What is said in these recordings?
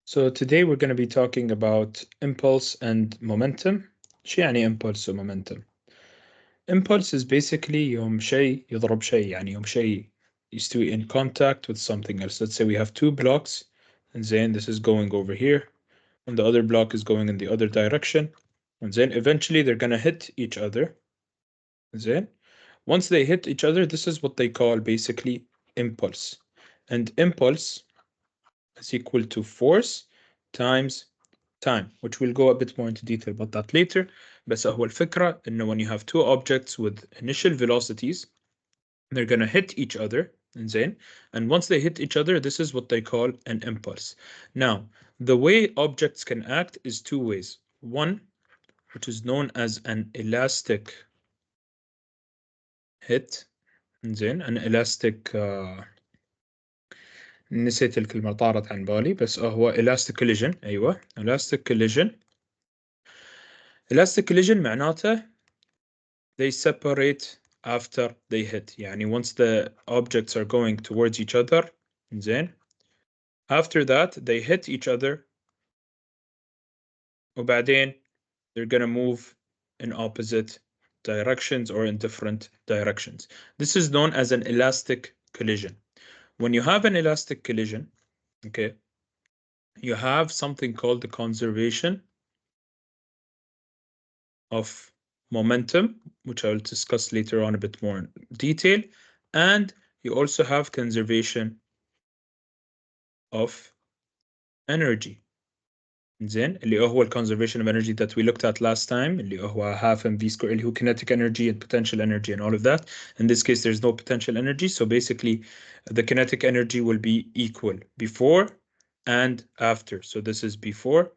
So today we're going to be talking about impulse and momentum. شو يعني impulse و momentum? Impulse is basically يوم شيء يضرب شيء يعني يوم شيء يستوي in contact with something else. Let's say we have two blocks and then this is going over here and the other block is going in the other direction and then eventually they're going to hit each other. Then once they hit each other, this is what they call basically impulse. And impulse is equal to force times time, which we'll go a bit more into detail about that later. بس هو الفكرة إنه when you have two objects with initial velocities, they're gonna hit each other, and once they hit each other, this is what they call an impulse. Now, the way objects can act is two ways. One, which is known as an elastic hit, an elastic نسيت الكلمة طارت عن بالي بس هو elastic collision. أيوة elastic collision. Elastic collision معناته they separate after they hit. يعني once the objects are going towards each other زين after that they hit each other وبعدين they're gonna move in opposite directions or in different directions. This is known as an elastic collision. When you have an elastic collision, okay, you have something called the conservation of momentum, which I will discuss later on a bit more in detail, and you also have conservation of energy. زين اللي هو conservation of energy that we looked at last time اللي هو half mv square اللي هو kinetic energy and potential energy and all of that. In this case there's no potential energy, so basically the kinetic energy will be equal before and after. So this is before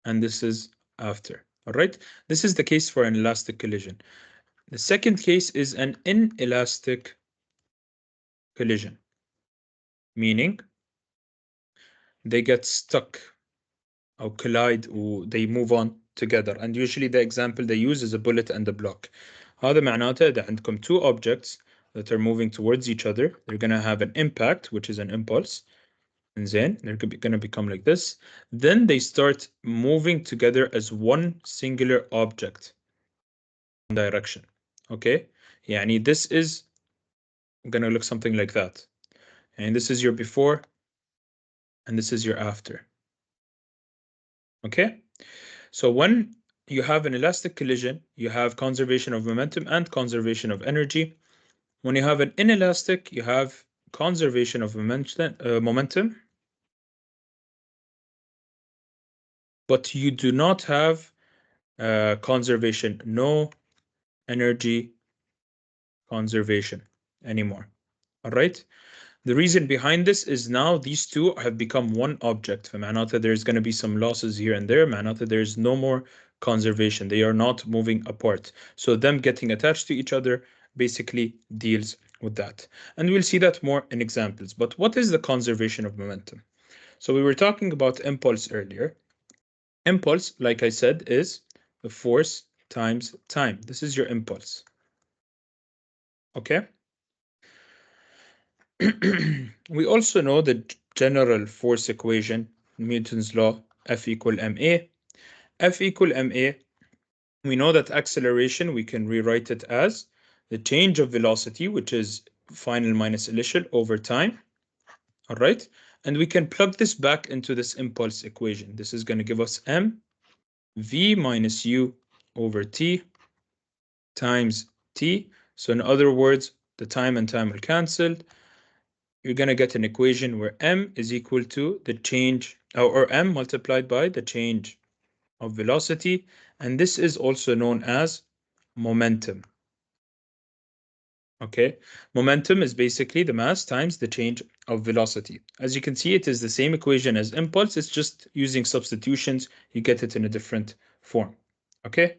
and this is after. All right, this is the case for an elastic collision. The second case is an inelastic collision, meaning they get stuck or collide or they move on together, and usually the example they use is a bullet and a block. هذا معناته إذا عندكم two objects that are moving towards each other, they're going to have an impact, which is an impulse, and then they're going to become like this. Then they start moving together as one singular object in direction. Okay, يعني this is going to look something like that. And this is your before and this is your after. Okay, so when you have an elastic collision, you have conservation of momentum and conservation of energy. When you have an inelastic, you have conservation of momentum, but you do not have conservation, no energy conservation anymore. All right. The reason behind this is now these two have become one object. فمعناته there's going to be some losses here and there. معناته there's no more conservation. They are not moving apart. So them getting attached to each other basically deals with that. And we'll see that more in examples. But what is the conservation of momentum? So we were talking about impulse earlier. Impulse, like I said, is the force times time. This is your impulse. Okay? We also know the general force equation, Newton's law, F equal ma. F equal ma, we know that acceleration, we can rewrite it as the change of velocity, which is final minus initial over time. All right, and we can plug this back into this impulse equation. This is going to give us m v minus u over t times t. So in other words, the time and time will cancel. You're going to get an equation where m is equal to the change, or m multiplied by the change of velocity, and this is also known as momentum. Okay, momentum is basically the mass times the change of velocity. As you can see, it is the same equation as impulse, it's just using substitutions, you get it in a different form. Okay,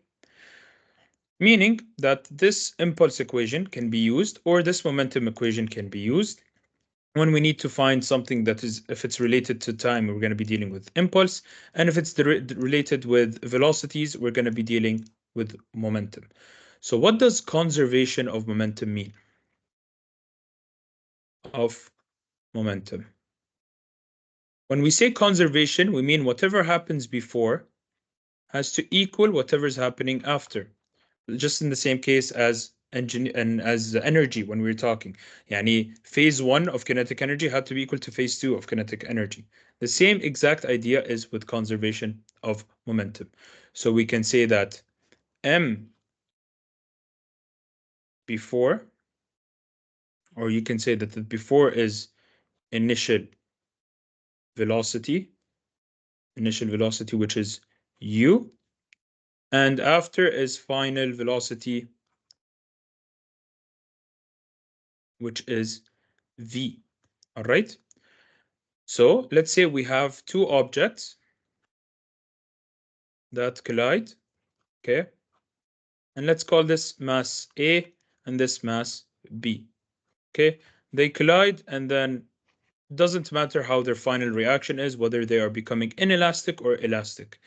meaning that this impulse equation can be used, or this momentum equation can be used when we need to find something that is, if it's related to time, we're going to be dealing with impulse. And if it's related with velocities, we're going to be dealing with momentum. So what does conservation of momentum mean? Of momentum. When we say conservation, we mean whatever happens before has to equal whatever's happening after. Just in the same case as energy when we were talking. Yani phase 1 of kinetic energy had to be equal to phase 2 of kinetic energy. The same exact idea is with conservation of momentum. So we can say that m before, or you can say that the before is initial velocity, which is u, and after is final velocity, which is v. All right. So let's say we have two objects that collide, okay? And let's call this mass A and this mass B, okay? They collide, and then doesn't matter how their final reaction is, whether they are becoming inelastic or elastic.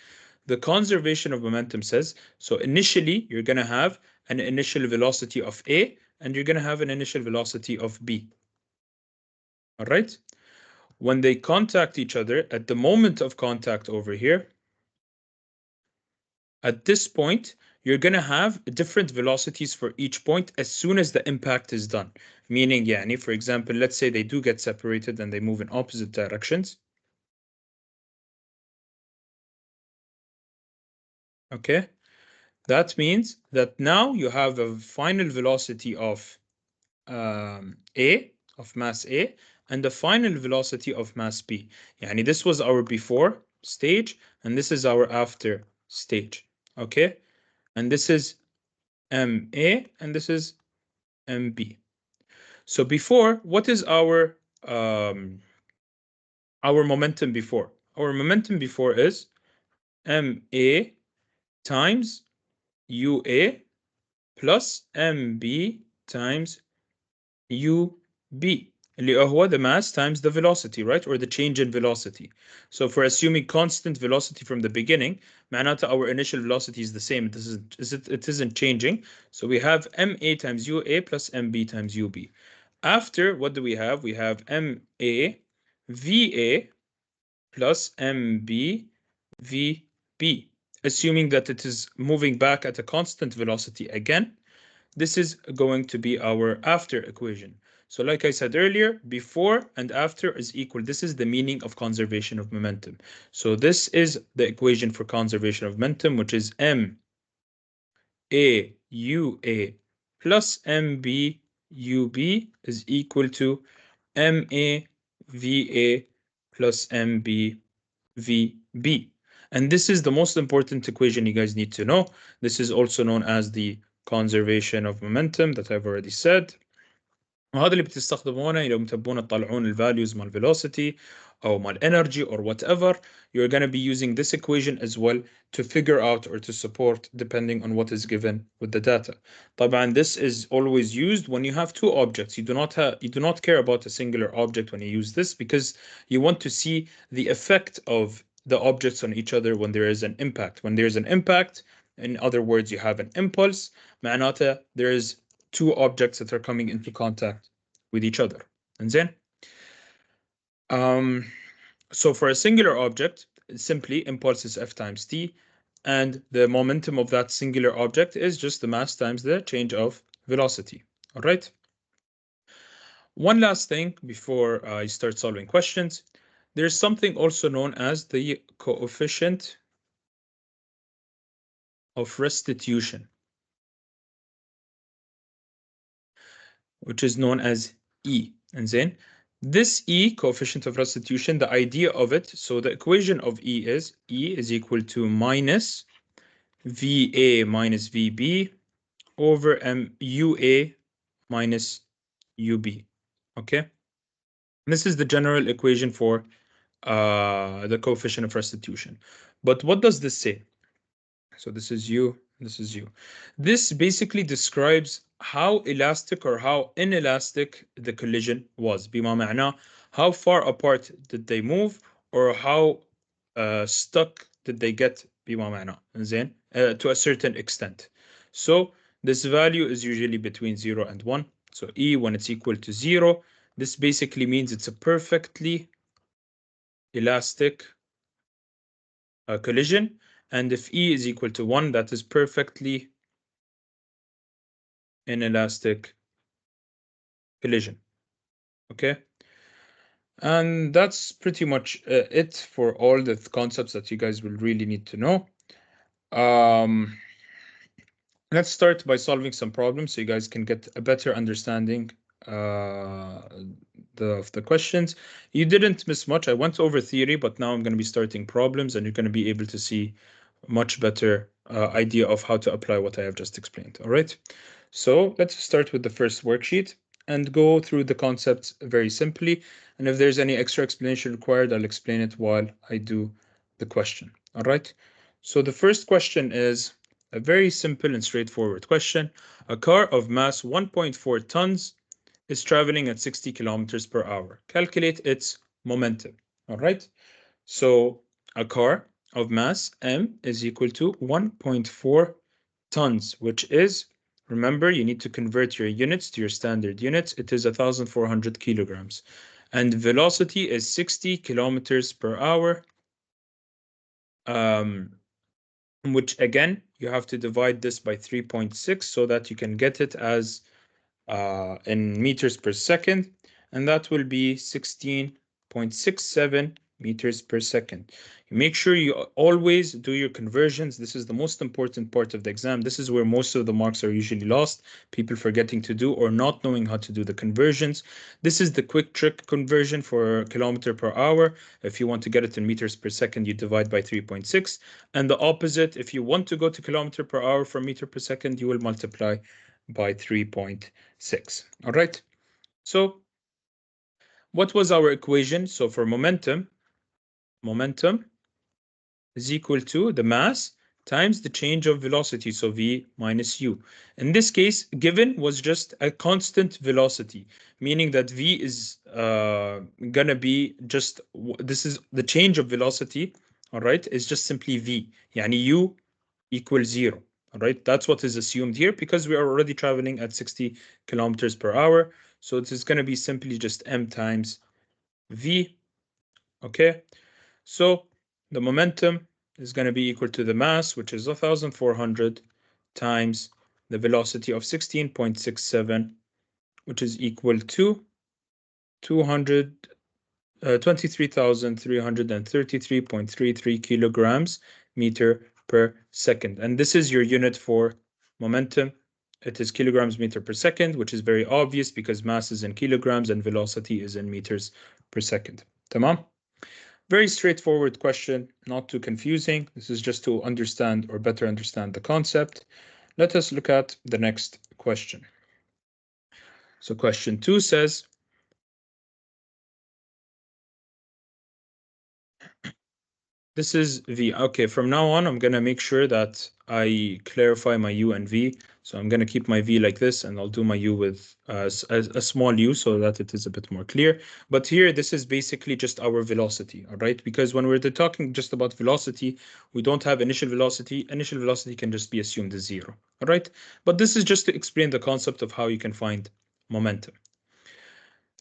The conservation of momentum says, so initially you're going to have an initial velocity of A and you're going to have an initial velocity of B. All right? When they contact each other, at the moment of contact over here, at this point, you're going to have different velocities for each point as soon as the impact is done. Meaning, yani, for example, let's say they do get separated and they move in opposite directions. Okay, that means that now you have a final velocity of A, of mass A, and the final velocity of mass B. Yani this was our before stage, and this is our after stage. Okay, and this is MA, and this is MB. So before, what is our momentum before? Our momentum before is MA times UA plus MB times UB, اللي هو the mass times the velocity, right? Or the change in velocity. So for assuming constant velocity from the beginning, معناته our initial velocity is the same. It isn't changing. So we have MA times UA plus MB times UB. After, what do we have? We have MA VA plus MB VB, assuming that it is moving back at a constant velocity again. This is going to be our after equation. So like I said earlier, before and after is equal. This is the meaning of conservation of momentum. So this is the equation for conservation of momentum, which is M A UA plus MB UB is equal to MA VA plus MB VB. And this is the most important equation you guys need to know. This is also known as the conservation of momentum that I've already said. وهذا اللي بتستخدمونه لو تبون تطلعون الفاليوز مال velocity أو مال energy or whatever. You're going to be using this equation as well to figure out or to support depending on what is given with the data. طبعا this is always used when you have two objects. You do not care about a singular object when you use this, because you want to see the effect of the objects on each other when there is an impact. When there is an impact, in other words, you have an impulse, معناته there is two objects that are coming into contact with each other. And then, so for a singular object, simply impulse is F times t, and the momentum of that singular object is just the mass times the change of velocity. All right. One last thing before I start solving questions. There's something also known as the coefficient of restitution, which is known as E. And then this E, coefficient of restitution, the idea of it, so the equation of E is equal to minus VA minus VB over UA minus UB. Okay? This is the general equation for the coefficient of restitution. But what does this say? So this is U, this is U. This basically describes how elastic or how inelastic the collision was. بما معناه how far apart did they move, or how stuck did they get بما معناه. زين to a certain extent. So this value is usually between 0 and 1. So E, when it's equal to 0, this basically means it's a perfectly elastic collision, and if E is equal to 1, that is perfectly inelastic collision. Okay, and that's pretty much it for all the concepts that you guys will really need to know. Let's start by solving some problems so you guys can get a better understanding of the questions. You didn't miss much. I went over theory, but now I'm going to be starting problems, and you're going to be able to see a much better idea of how to apply what I have just explained. All right. So let's start with the first worksheet and go through the concepts very simply. And if there's any extra explanation required, I'll explain it while I do the question. All right. So the first question is a very simple and straightforward question. A car of mass 1.4 tons is traveling at 60 kilometers per hour. Calculate its momentum. All right. So a car of mass m is equal to 1.4 tons, which is, remember, you need to convert your units to your standard units. It is 1,400 kilograms. And velocity is 60 kilometers per hour, which again, you have to divide this by 3.6 so that you can get it as in meters per second, and that will be 16.67 meters per second. Make sure you always do your conversions. This is the most important part of the exam. This is where most of the marks are usually lost, people forgetting to do or not knowing how to do the conversions. This is the quick trick conversion for kilometer per hour. If you want to get it in meters per second, you divide by 3.6. And the opposite, if you want to go to kilometer per hour from meter per second, you will multiply by 3.6. All right. So what was our equation? So for momentum is equal to the mass times the change of velocity, so v minus u. In this case, given was just a constant velocity, meaning that v is gonna be just, this is the change of velocity, all right, is just simply v, yani u equals 0. All right, that's what is assumed here because we are already traveling at 60 kilometers per hour. So it is going to be simply just m times v. Okay, so the momentum is going to be equal to the mass, which is 1,400 times the velocity of 16.67, which is equal to 23,333.33 kilograms meter per second. And this is your unit for momentum. It is kilograms meter per second, which is very obvious because mass is in kilograms and velocity is in meters per second. Tamam? Very straightforward question, not too confusing. This is just to understand or better understand the concept. Let us look at the next question. So question 2 says, this is V. Okay, from now on, I'm going to make sure that I clarify my U and V. So I'm going to keep my V like this, and I'll do my U with a small u so that it is a bit more clear. But here, this is basically just our velocity, all right? Because when we're talking just about velocity, we don't have initial velocity. Initial velocity can just be assumed as 0, all right? But this is just to explain the concept of how you can find momentum.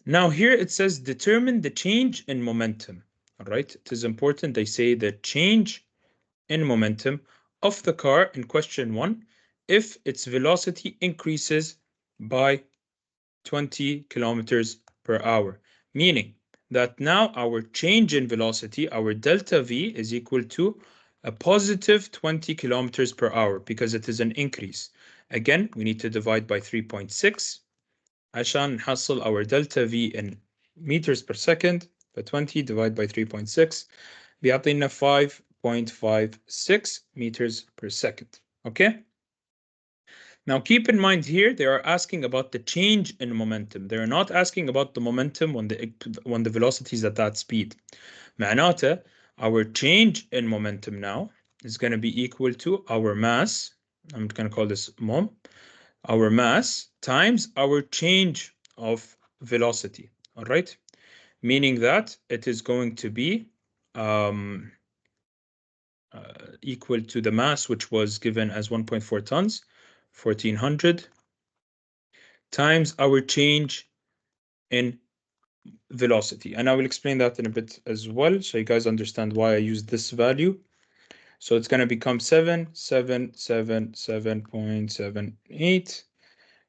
Now here it says determine the change in momentum. All right, it is important. They say the change in momentum of the car in question 1 if its velocity increases by 20 kilometers per hour, meaning that now our change in velocity, our delta V, is equal to a positive 20 kilometers per hour because it is an increase. Again, we need to divide by 3.6 عشان نحصل our delta V in meters per second. ف 20 divided by 3.6 بيعطينا 5.56 meters per second. Okay? Now keep in mind here they are asking about the change in momentum. They are not asking about the momentum when the velocity is at that speed. معناته our change in momentum now is going to be equal to our mass. I'm going to call this mom. Our mass times our change of velocity, all right? Meaning that it is going to be equal to the mass, which was given as 1.4 tons, 1,400, times our change in velocity. And I will explain that in a bit as well, so you guys understand why I use this value. So it's going to become 77777.78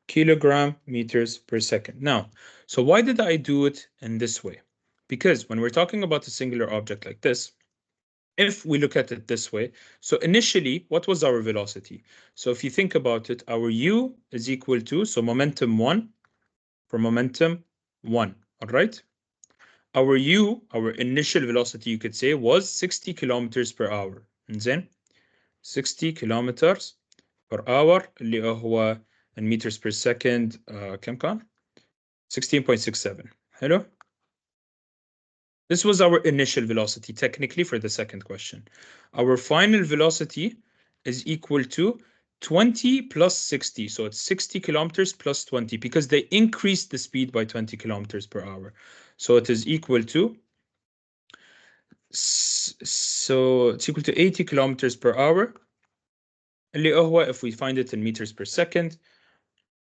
kilogram meters per second. Now, so why did I do it in this way? Because when we're talking about a singular object like this, if we look at it this way, so initially, what was our velocity? So if you think about it, our u is equal to, so momentum 1 for momentum 1, all right? Our u, our initial velocity, you could say, was 60 kilometers per hour. زين 60 kilometers per hour اللي هو in meters per second كم كان؟ 16.67. حلو. This was our initial velocity, technically, for the second question. Our final velocity is equal to 20 plus 60. So it's 60 kilometers plus 20 because they increased the speed by 20 kilometers per hour. So it is equal to, so it's equal to 80 kilometers per hour. اللي هو, if we find it in meters per second,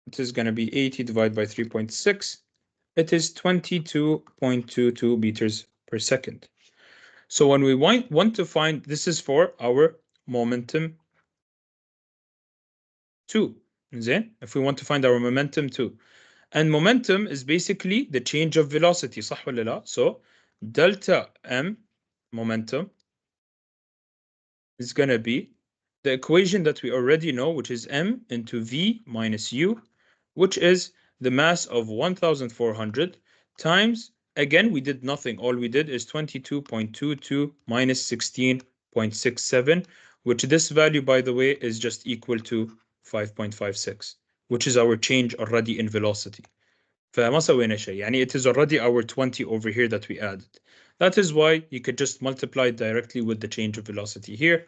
it is going to be 80 divided by 3.6. It is 22.22 meters per second. So when we want to find, this is for our momentum 2. If we want to find our momentum 2. And momentum is basically the change of velocity, صح ولا لا? So delta M momentum is going to be the equation that we already know, which is M into V minus U, which is the mass of 1,400 times, again, we did nothing. All we did is 22.22 minus 16.67, which this value, by the way, is just equal to 5.56, which is our change already in velocity. فما سوينا شيء. يعني it is already our 20 over here that we added. That is why you could just multiply it directly with the change of velocity here.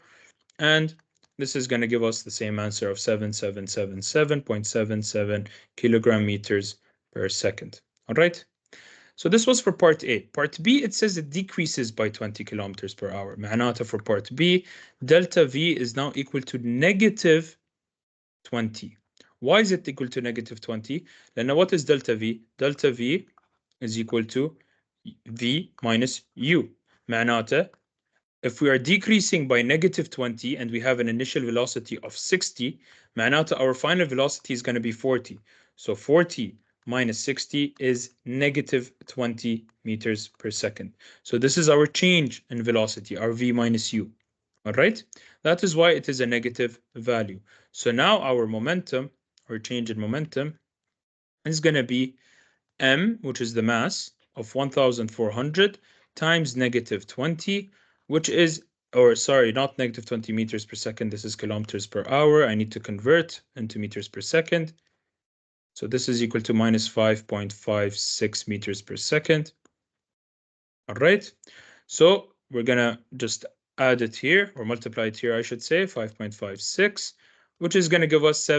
And this is going to give us the same answer of 7777.77 kilogram meters per second. All right. So this was for part A. Part B, it says it decreases by 20 kilometers per hour. معناته for part B, delta V is now equal to negative 20. Why is it equal to negative 20? لأن what is delta V? Delta V is equal to V minus U. معناته if we are decreasing by negative 20 and we have an initial velocity of 60, معناته our final velocity is going to be 40. So 40 minus 60 is negative 20 meters per second. So this is our change in velocity, our V minus U. All right, that is why it is a negative value. So now our momentum, or change in momentum, is going to be M, which is the mass of 1,400 times negative 20, which is, or sorry, not negative 20 meters per second. This is kilometers per hour. I need to convert into meters per second. So this is equal to minus 5.56 meters per second. All right. So we're going to just add it here, or multiply it here, I should say, 5.56, which is going to give us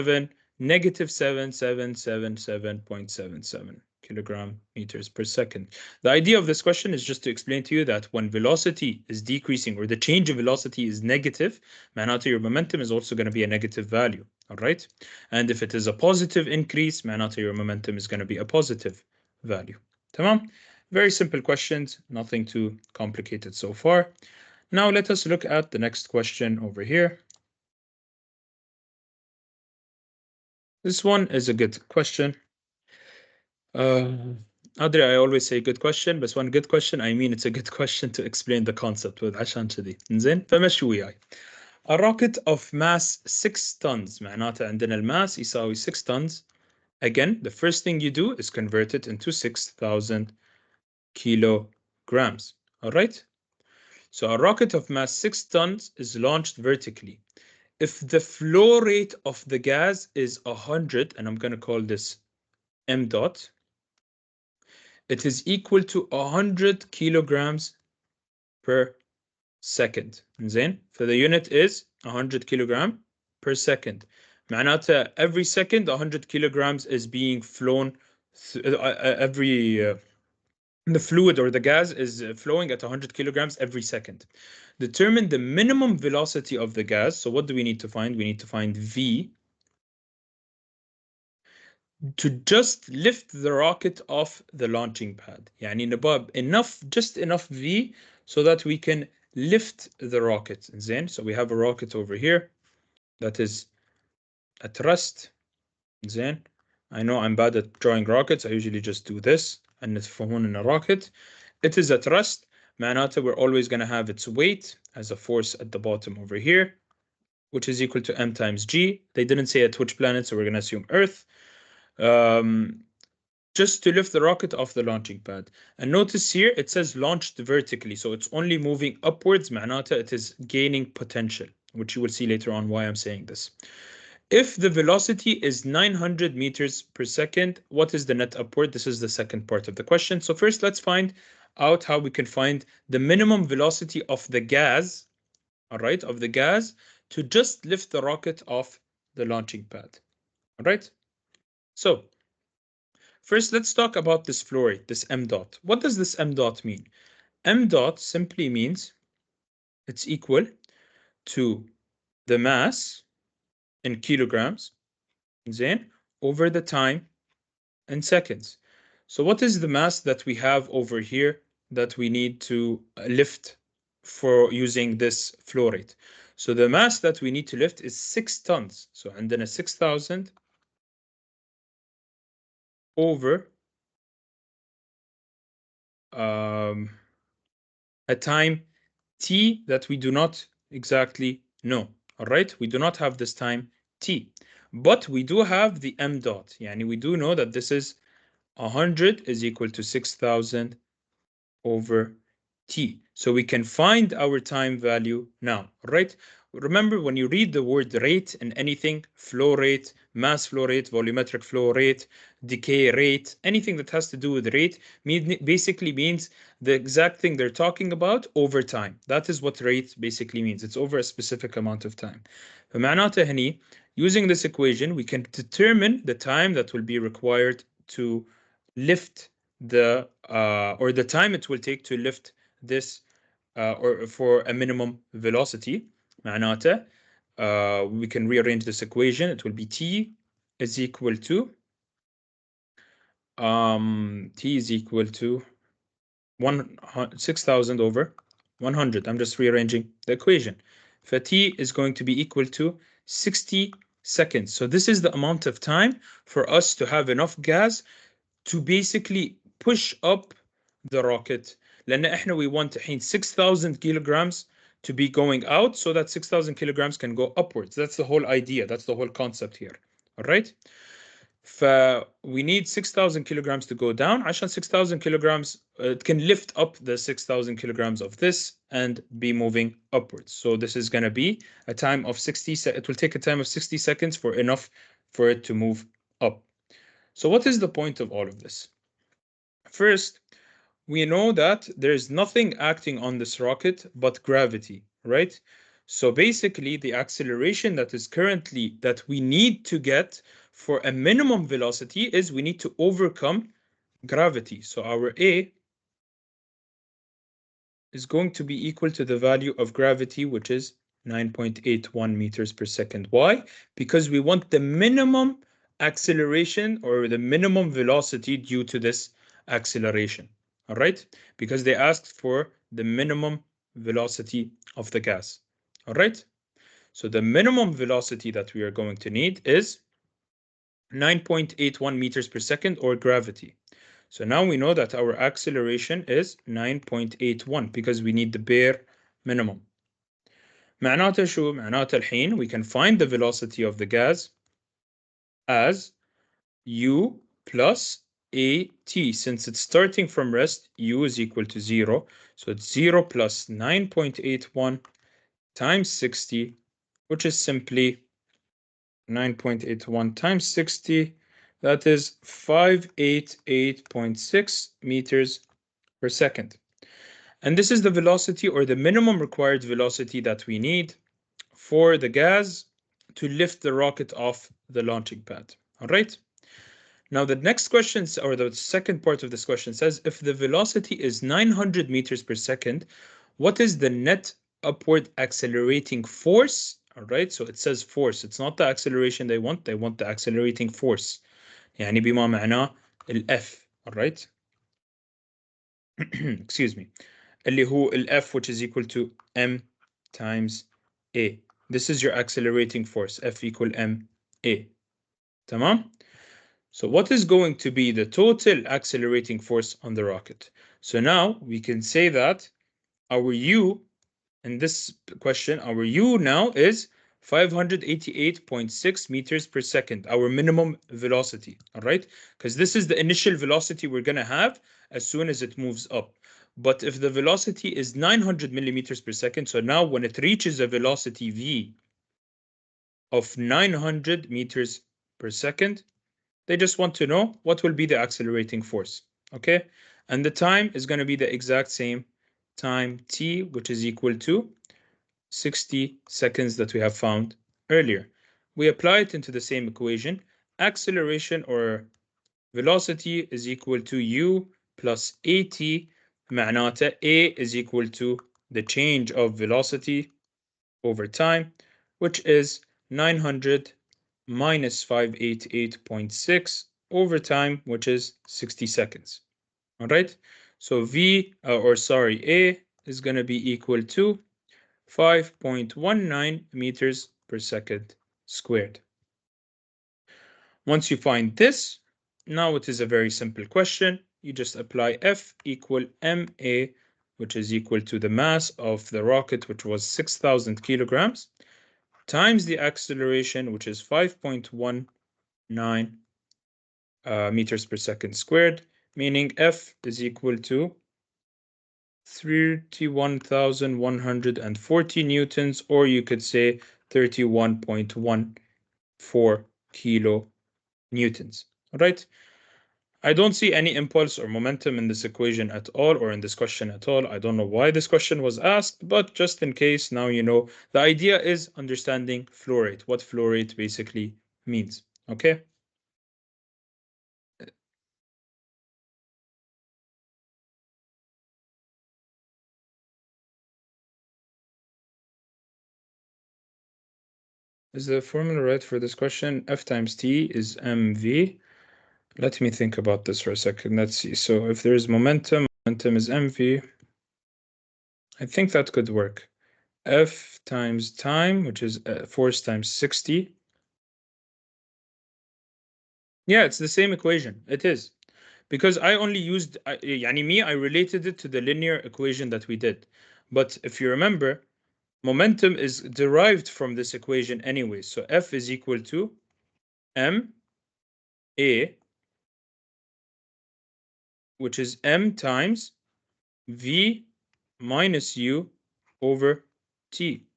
negative 7777.77 kilogram meters per second. The idea of this question is just to explain to you that when velocity is decreasing, or the change of velocity is negative, معناته your momentum is also going to be a negative value. All right. And if it is a positive increase, معناته your momentum is going to be a positive value. تمام? Very simple questions, nothing too complicated so far. Now let us look at the next question over here. This one is a good question. Adri, I always say good question, but one good question, I mean it's a good question to explain the concept with عشان كذي. إنزين فمشي وياي. A rocket of mass 6 tons معناته عندنا الماس يساوي 6 tons. Again, the first thing you do is convert it into 6,000 kilograms. All right? So a rocket of mass 6 tons is launched vertically. If the flow rate of the gas is 100, and I'm going to call this m dot, it is equal to 100 kilograms per second. زين? So the unit is 100 kilogram per second. معناته every second 100 kilograms is being flown the fluid or the gas is flowing at 100 kilograms every second. Determine the minimum velocity of the gas. So what do we need to find? We need to find V to just lift the rocket off the launching pad. يعني نبغى just enough V so that we can lift the rocket. زين, so we have a rocket over here that is at rest. زين, I know I'm bad at drawing rockets. I usually just do this and تفهمون in a rocket. It is at rest. معناته we're always going to have its weight as a force at the bottom over here, which is equal to m times g. They didn't say at which planet, so we're going to assume Earth. Just to lift the rocket off the launching pad. And notice here it says launched vertically, so it's only moving upwards. معناته it is gaining potential, which you will see later on why I'm saying this. If the velocity is 900 meters per second, what is the net upward? This is the second part of the question. So first, let's find out how we can find the minimum velocity of the gas, all right, of the gas to just lift the rocket off the launching pad, all right? So first, let's talk about this flow rate, this m dot. What does this m dot mean? M dot simply means it's equal to the mass in kilograms, then over the time in seconds. So what is the mass that we have over here that we need to lift for using this flow rate? So the mass that we need to lift is 6 tons. So عندنا 6,000 over a time t that we do not exactly know. All right, we do not have this time t, but we do have the m dot. Yani we do know that this is 100 is equal to 6,000 over t. So we can find our time value now, right? Remember, when you read the word rate in anything, flow rate, mass flow rate, volumetric flow rate, decay rate, anything that has to do with rate, basically means the exact thing they're talking about over time. That is what rate basically means. It's over a specific amount of time. فمعناته هني, using this equation, we can determine the time that will be required to lift the or the time it will take to lift this or for a minimum velocity. معناته we can rearrange this equation. It will be t is equal to t is equal to 6,000 over 100. I'm just rearranging the equation. For t is going to be equal to 60 seconds. So this is the amount of time for us to have enough gas to basically push up the rocket. لأن إحنا we want الحين 6,000 kilograms to be going out so that 6,000 kilograms can go upwards. That's the whole idea. That's the whole concept here. All right? We need 6,000 kilograms to go down. عشان 6,000 kilograms, it can lift up the 6,000 kilograms of this and be moving upwards. So this is going to be a time of 60. It will take a time of 60 seconds for enough for it to move up. So what is the point of all of this? First, we know that there's nothing acting on this rocket but gravity, right? So basically, the acceleration that is currently that we need to get for a minimum velocity is we need to overcome gravity. So our A is going to be equal to the value of gravity, which is 9.81 meters per second. Why? Because we want the minimum acceleration or the minimum velocity due to this acceleration. All right? Because they asked for the minimum velocity of the gas. All right? So the minimum velocity that we are going to need is 9.81 meters per second, or gravity. So now we know that our acceleration is 9.81 because we need the bare minimum. معناته شو؟ معناته الحين we can find the velocity of the gas as u plus at. Since it's starting from rest, u is equal to 0. So it's 0 plus 9.81 times 60, which is simply 9.81 times 60. That is 588.6 meters per second. And this is the velocity or the minimum required velocity that we need for the gas to lift the rocket off the launching pad. All right. Now the next question, or the second part of this question, says if the velocity is 900 meters per second, what is the net upward accelerating force? All right, so it says force. It's not the acceleration they want the accelerating force. يعني بما معناه F. alright. excuse me, اللي هو F, which is equal to m times a. This is your accelerating force, F equal ma. تمام. So what is going to be the total accelerating force on the rocket? So now we can say that our U in this question, our U now is 588.6 meters per second, our minimum velocity, all right? Because this is the initial velocity we're going to have as soon as it moves up. But if the velocity is 900 millimeters per second, so now when it reaches a velocity V of 900 meters per second, they just want to know what will be the accelerating force, okay? And the time is going to be the exact same time t, which is equal to 60 seconds that we have found earlier. We apply it into the same equation. Acceleration or velocity is equal to u plus at. معناته a is equal to the change of velocity over time, which is 900 minus 588.6 over time, which is 60 seconds. All right. So A is going to be equal to 5.19 meters per second squared. Once you find this, now it is a very simple question. You just apply F equal ma, which is equal to the mass of the rocket, which was 6,000 kilograms, times the acceleration, which is 5.19 meters per second squared, meaning F is equal to 31,140 newtons, or you could say 31.14 kilo newtons. All right. I don't see any impulse or momentum in this equation at all, or in this question at all. I don't know why this question was asked, but just in case, now you know. The idea is understanding flow rate, what flow rate basically means. Okay. Is the formula right for this question? F times T is mv. Let me think about this for a second. Let's see. So if there's momentum is mv. I think that could work. F times time, which is force times 60. Yeah, it's the same equation. It is. Because I only used, I related it to the linear equation that we did. But if you remember, momentum is derived from this equation anyway. So F is equal to m a, which is m times v minus u over t.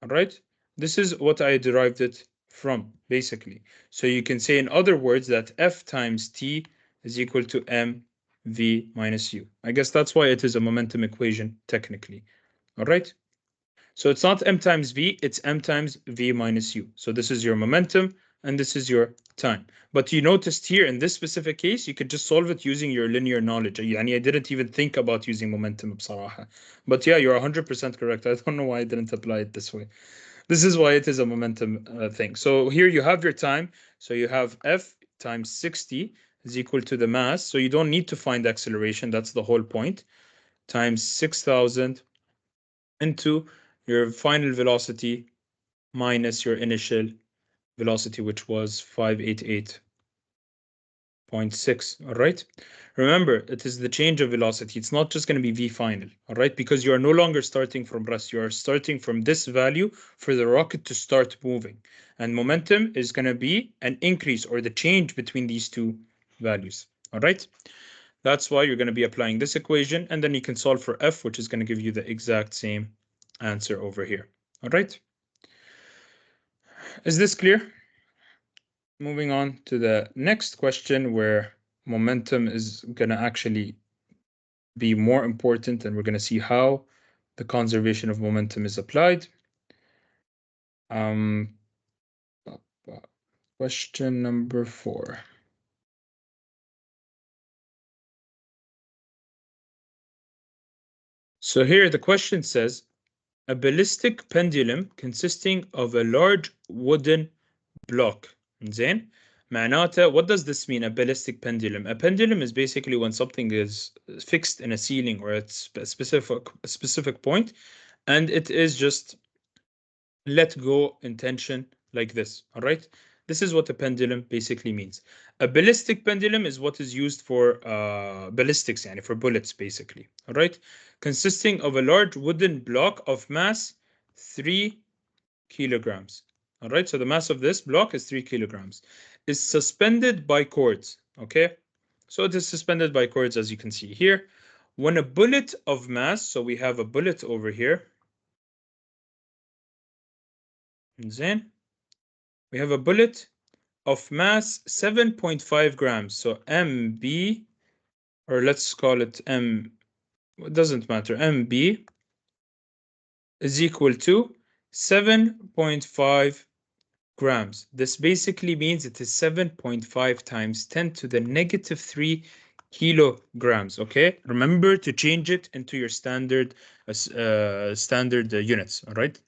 All right? This is what I derived it from, basically. So you can say, in other words, that F times t is equal to m v minus u. I guess that's why it is a momentum equation, technically. All right? So it's not m times v, it's m times v minus u. So this is your momentum, and this is your time. But you noticed here, in this specific case, you could just solve it using your linear knowledge. I didn't even think about using momentum بصراحة. But yeah, you're 100% correct. I don't know why I didn't apply it this way. This is why it is a momentum thing. So here you have your time. So you have F times 60 is equal to the mass. So you don't need to find acceleration. That's the whole point. Times 6,000 into your final velocity minus your initial velocity, which was 588.6. All right. Remember, it is the change of velocity. It's not just going to be V final. All right. Because you are no longer starting from rest. You are starting from this value for the rocket to start moving. And momentum is going to be an increase, or the change between these two values. All right. That's why you're going to be applying this equation, and then you can solve for F, which is going to give you the exact same answer over here. All right. Is this clear? Moving on to the next question, where momentum is going to actually be more important, and we're going to see how the conservation of momentum is applied. Question number 4. So here the question says, a ballistic pendulum consisting of a large wooden block, زين, معناته, what does this mean, a ballistic pendulum? A pendulum is basically when something is fixed in a ceiling or at a specific point, and it is just let go in tension like this, all right? This is what a pendulum basically means. A ballistic pendulum is what is used for ballistics, yani for bullets basically, all right? Consisting of a large wooden block of mass 3 kilograms. All right, so the mass of this block is 3 kilograms. Is suspended by cords. Okay, so it is suspended by cords as you can see here. When a bullet of mass, so we have a bullet over here. Then we have a bullet of mass 7.5 grams. So MB, or let's call it M, it doesn't matter. MB is equal to 7.5 grams. This basically means it is 7.5 times 10 to the negative 3 kilograms. Okay, remember to change it into your standard units. All right.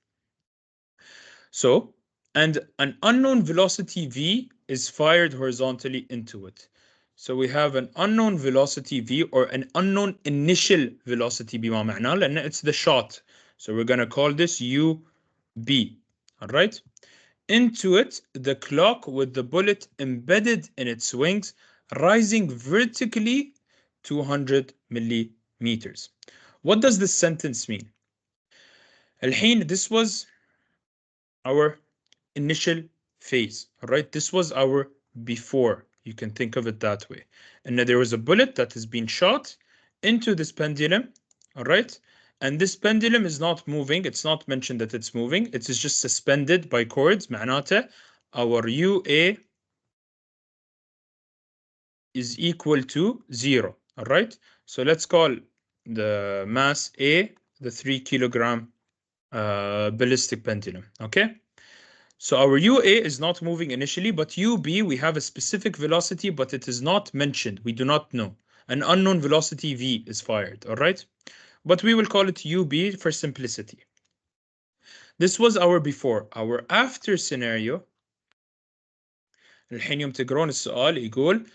So, and an unknown velocity v is fired horizontally into it. So we have an unknown velocity v, or an unknown initial velocity بما معناه لأن it's the shot. So we're going to call this UB. All right. Into it, the clock with the bullet embedded in its wings, rising vertically 200 millimeters. What does this sentence mean? الحين, this was our initial phase, all right? This was our before. You can think of it that way. And there was a bullet that has been shot into this pendulum, all right? And this pendulum is not moving. It's not mentioned that it's moving. It is just suspended by cords. معناته our UA is equal to 0. All right. So let's call the mass A the 3 kilogram ballistic pendulum. Okay. So our UA is not moving initially, but UB, we have a specific velocity, but it is not mentioned. We do not know. An unknown velocity V is fired. All right. But we will call it UB for simplicity. This was our before. Our after scenario, الحين يوم تقرون السؤال يقول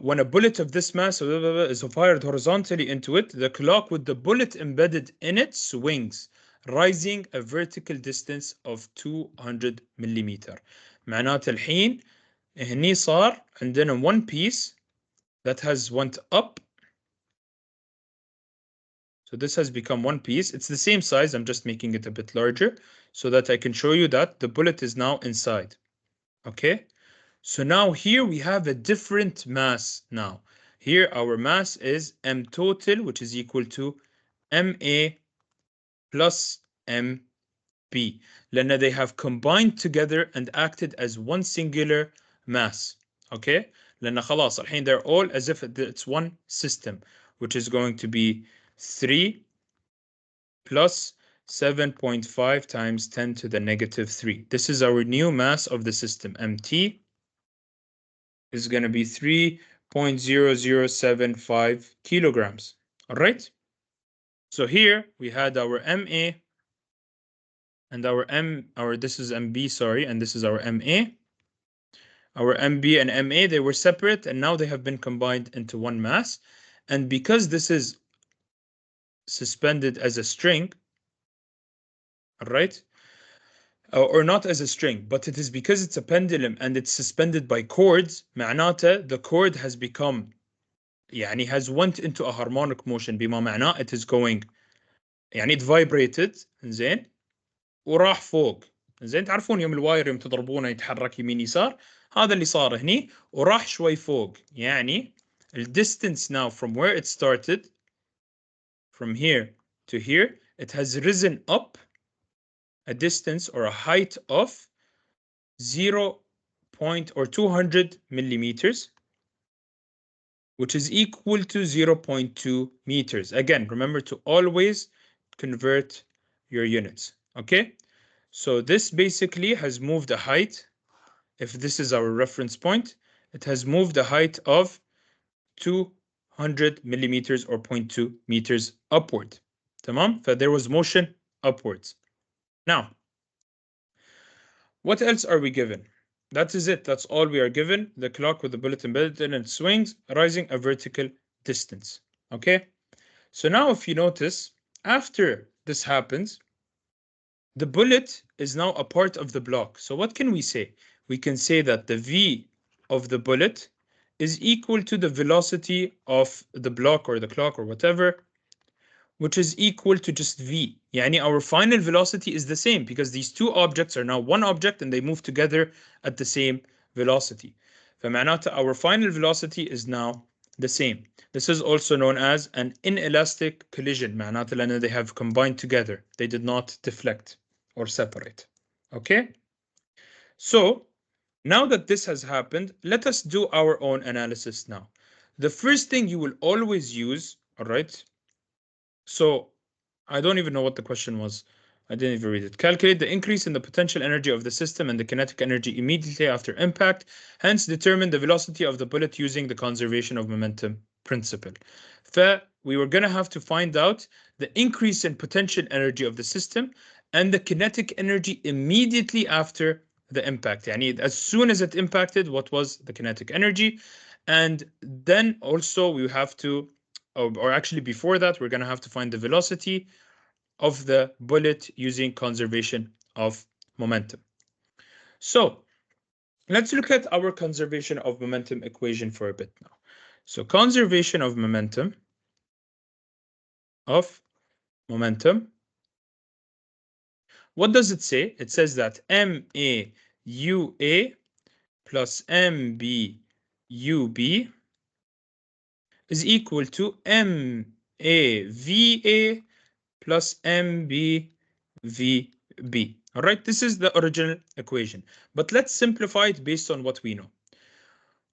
when a bullet of this mass is fired horizontally into it, the clock with the bullet embedded in its wings, rising a vertical distance of 200 millimeter. معناته الحين هني صار عندنا one piece that has went up. So this has become one piece. It's the same size. I'm just making it a bit larger so that I can show you that the bullet is now inside. Okay. So now here we have a different mass now. Here our mass is M total, which is equal to MA plus MB. لأن they have combined together and acted as one singular mass. Okay? لأن خلاص الحين they're all as if it's one system, which is going to be 3 plus 7.5 times 10 to the negative 3. This is our new mass of the system. MT is going to be 3.0075 kilograms. All right. So here we had our MA and this is MB, sorry, and this is our MA. Our MB and MA, they were separate and now they have been combined into one mass. And because this is suspended as a string, all right, or not as a string, but it is because it's a pendulum and it's suspended by cords, معناته the cord has become يعني has went into a harmonic motion بما معناه it is going يعني it vibrated زين وراح فوق زين. تعرفون يوم الواير يوم تضربونه يتحرك يمين يسار، هذا اللي صار هني وراح شوي فوق. يعني the distance now from where it started from here to here, it has risen up a distance or a height of 200 millimeters, which is equal to 0.2 meters. Again, remember to always convert your units. Okay, so this basically has moved a height. If this is our reference point, it has moved a height of 200 millimeters or 0.2 meters upward. تمام? There was motion upwards. Now, what else are we given? That is it. That's all we are given. The clock with the bullet embedded in it swings, rising a vertical distance. Okay? So now if you notice, after this happens, the bullet is now a part of the block. So what can we say? We can say that the V of the bullet is equal to the velocity of the block or the clock or whatever, which is equal to just V. يعني our final velocity is the same because these two objects are now one object and they move together at the same velocity. فمعناته our final velocity is now the same. This is also known as an inelastic collision. معناته لأن they have combined together. They did not deflect or separate. Okay? So, now that this has happened, let us do our own analysis now. The first thing you will always use, all right? So, I don't even know what the question was. I didn't even read it. Calculate the increase in the potential energy of the system and the kinetic energy immediately after impact. Hence, determine the velocity of the bullet using the conservation of momentum principle. We were going to have to find out the increase in potential energy of the system and the kinetic energy immediately after the impact. يعني as soon as it impacted, what was the kinetic energy? And then also we have to, or actually before that, we're going to have to find the velocity of the bullet using conservation of momentum. So let's look at our conservation of momentum equation for a bit now. So conservation of momentum what does it say? It says that MAUA plus MBUB is equal to MAVA plus MBVB. All right, this is the original equation. But let's simplify it based on what we know.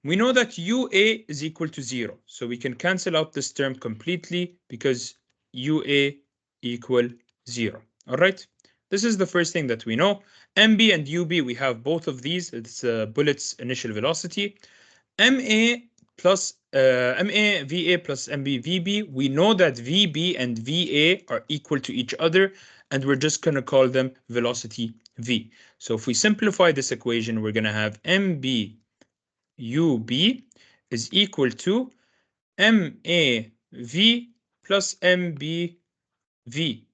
We know that UA is equal to 0. So we can cancel out this term completely because UA equal 0. All right, this is the first thing that we know. MB and UB, we have both of these. It's bullet's initial velocity. MA VA plus MB VB, we know that VB and VA are equal to each other, and we're just going to call them velocity V. So if we simplify this equation, we're going to have MB UB is equal to MAV plus MBV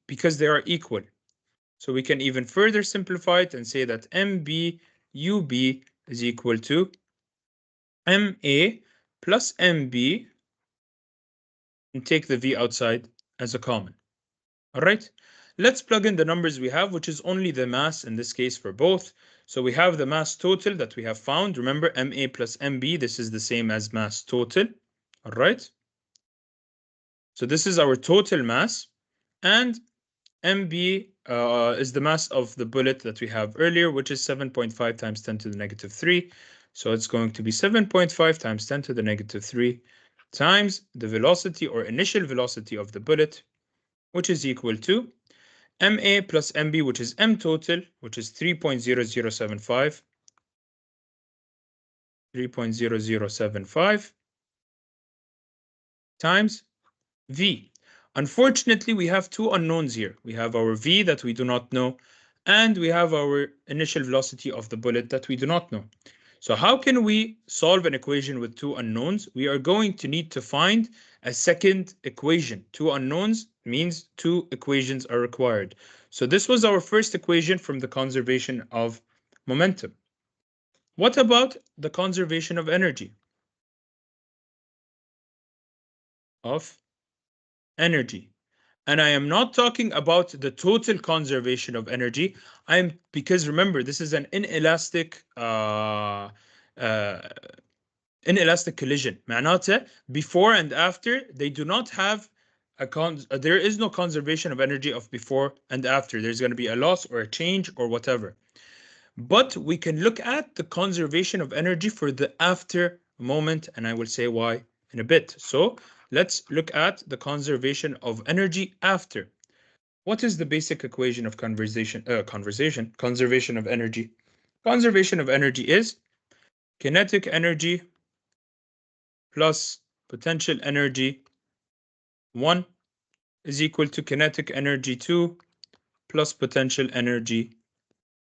because they are equal. So we can even further simplify it and say that MBUB is equal to MA plus MB and take the V outside as a common. All right, let's plug in the numbers we have, which is only the mass in this case for both. So we have the mass total that we have found. Remember, MA plus MB, this is the same as mass total. All right. So this is our total mass. And MB is the mass of the bullet that we have earlier, which is 7.5 times 10 to the negative 3. So it's going to be 7.5 times 10 to the negative 3 times the velocity or initial velocity of the bullet, which is equal to MA plus MB, which is M total, which is 3.0075. 3.0075 times V. Unfortunately, we have two unknowns here. We have our V that we do not know, and we have our initial velocity of the bullet that we do not know. So how can we solve an equation with two unknowns? We are going to need to find a second equation. Two unknowns means two equations are required. So this was our first equation from the conservation of momentum. What about the conservation of energy? And I am not talking about the total conservation of energy. Because remember, this is an inelastic collision. معناته before and after they do not have there is no conservation of energy of before and after. There's going to be a loss or a change or whatever. But we can look at the conservation of energy for the after moment, and I will say why in a bit. So let's look at the conservation of energy after. What is the basic equation of conservation of energy? Conservation of energy is kinetic energy plus potential energy 1 is equal to kinetic energy 2 plus potential energy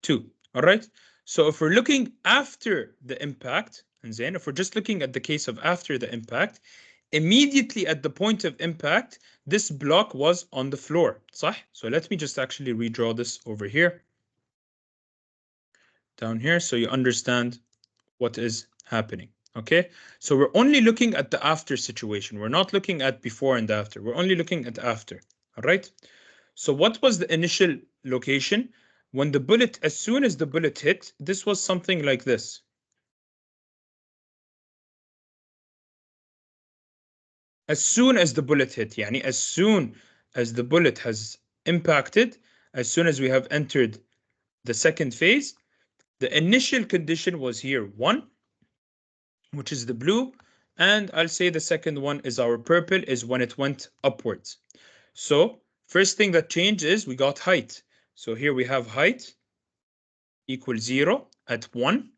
2. All right. So if we're looking after the impact, and then if we're just looking at the case of after the impact, immediately at the point of impact, this block was on the floor, صح? So let me just actually redraw this over here, down here, so you understand what is happening. Okay, so we're only looking at the after situation. We're not looking at before and after. We're only looking at after. All right. So what was the initial location? When the bullet, as soon as the bullet hit, this was something like this. As soon as the bullet hit, yani as soon as the bullet has impacted, as soon as we have entered the second phase, the initial condition was here 1, which is the blue, and I'll say the second one is our purple, is when it went upwards. So first thing that changed is we got height. So here we have height equals 0 at 1,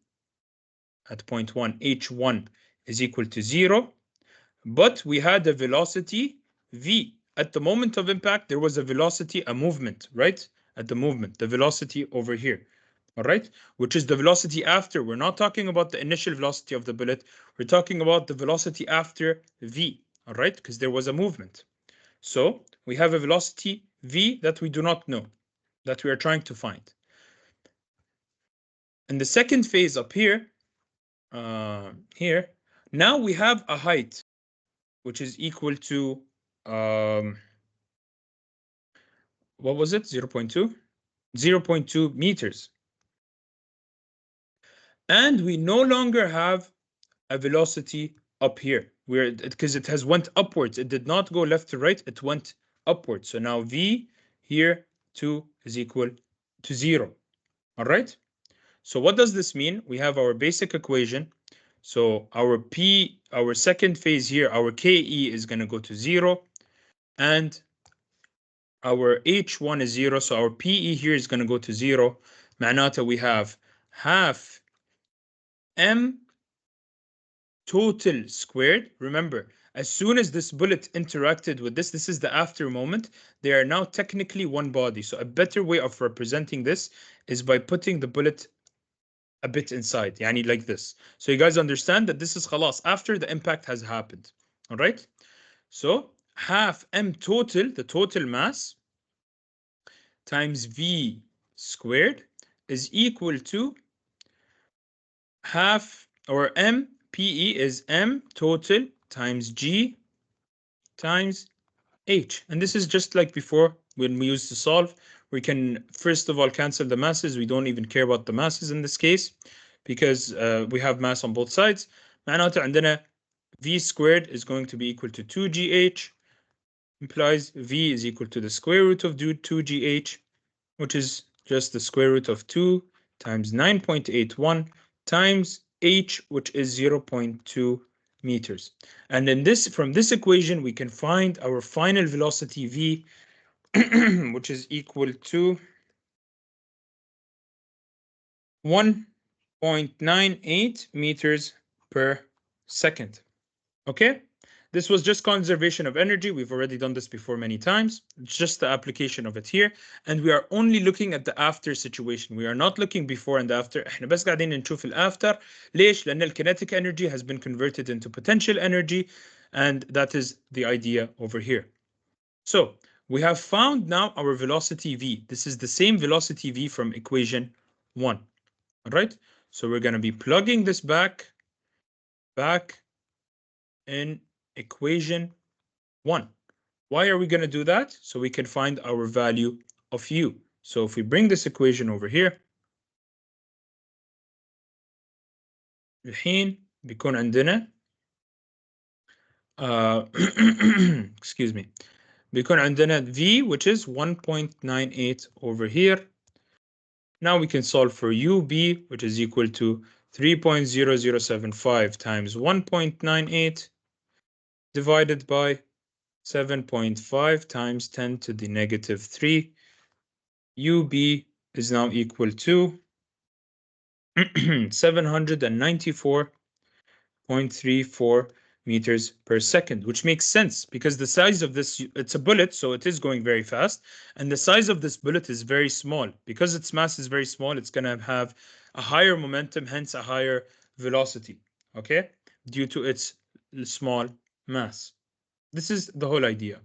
at point 1, h1 is equal to 0, but we had a velocity v. At the moment of impact, there was a velocity, a movement, right? At the movement, the velocity over here, all right? Which is the velocity after. We're not talking about the initial velocity of the bullet. We're talking about the velocity after v, all right? Because there was a movement. So we have a velocity v that we do not know, that we are trying to find. In the second phase up here, now we have a height which is equal to, what was it, 0.2? 0.2 meters. And we no longer have a velocity up here, where because it has went upwards. It did not go left to right, it went upwards. So now v here 2 is equal to 0. All right? So what does this mean? We have our basic equation. So our P, our second phase here, our KE is going to go to 0. And our H1 is 0. So our PE here is going to go to 0. معناته we have half M total squared. Remember, as soon as this bullet interacted with this, this is the after moment. They are now technically one body. So a better way of representing this is by putting the bullet a bit inside, يعني like this. So you guys understand that this is خلاص after the impact has happened. All right. So half M total, the total mass, times V squared is equal to half, or M PE is M total times G times H. And this is just like before when we used to solve. We can first of all cancel the masses. We don't even care about the masses in this case because we have mass on both sides. معناته عندنا V squared is going to be equal to 2GH, implies V is equal to the square root of 2GH, which is just the square root of 2 times 9.81 times H, which is 0.2 meters. And then this, from this equation, we can find our final velocity V, which is equal to 1.98 meters per second. Okay? This was just conservation of energy. We've already done this before many times. It's just the application of it here. And we are only looking at the after situation. We are not looking before and after. احنا بس قاعدين نشوف الافter. ليش؟ لأن kinetic energy has been converted into potential energy. And that is the idea over here. So we have found now our velocity V. This is the same velocity V from equation 1. All right. So we're going to be plugging this back in equation 1. Why are we going to do that? So we can find our value of U. So if we bring this equation over here, الحين بيكون عندنا excuse me, بيكون عندنا V, which is 1.98 over here. Now we can solve for UB, which is equal to 3.0075 times 1.98 divided by 7.5 times 10 to the negative 3. UB is now equal to 794.34 meters per second, which makes sense because the size of this, it's a bullet, so it is going very fast. And the size of this bullet is very small. Because its mass is very small, it's going to have a higher momentum, hence a higher velocity, okay, due to its small mass. This is the whole idea.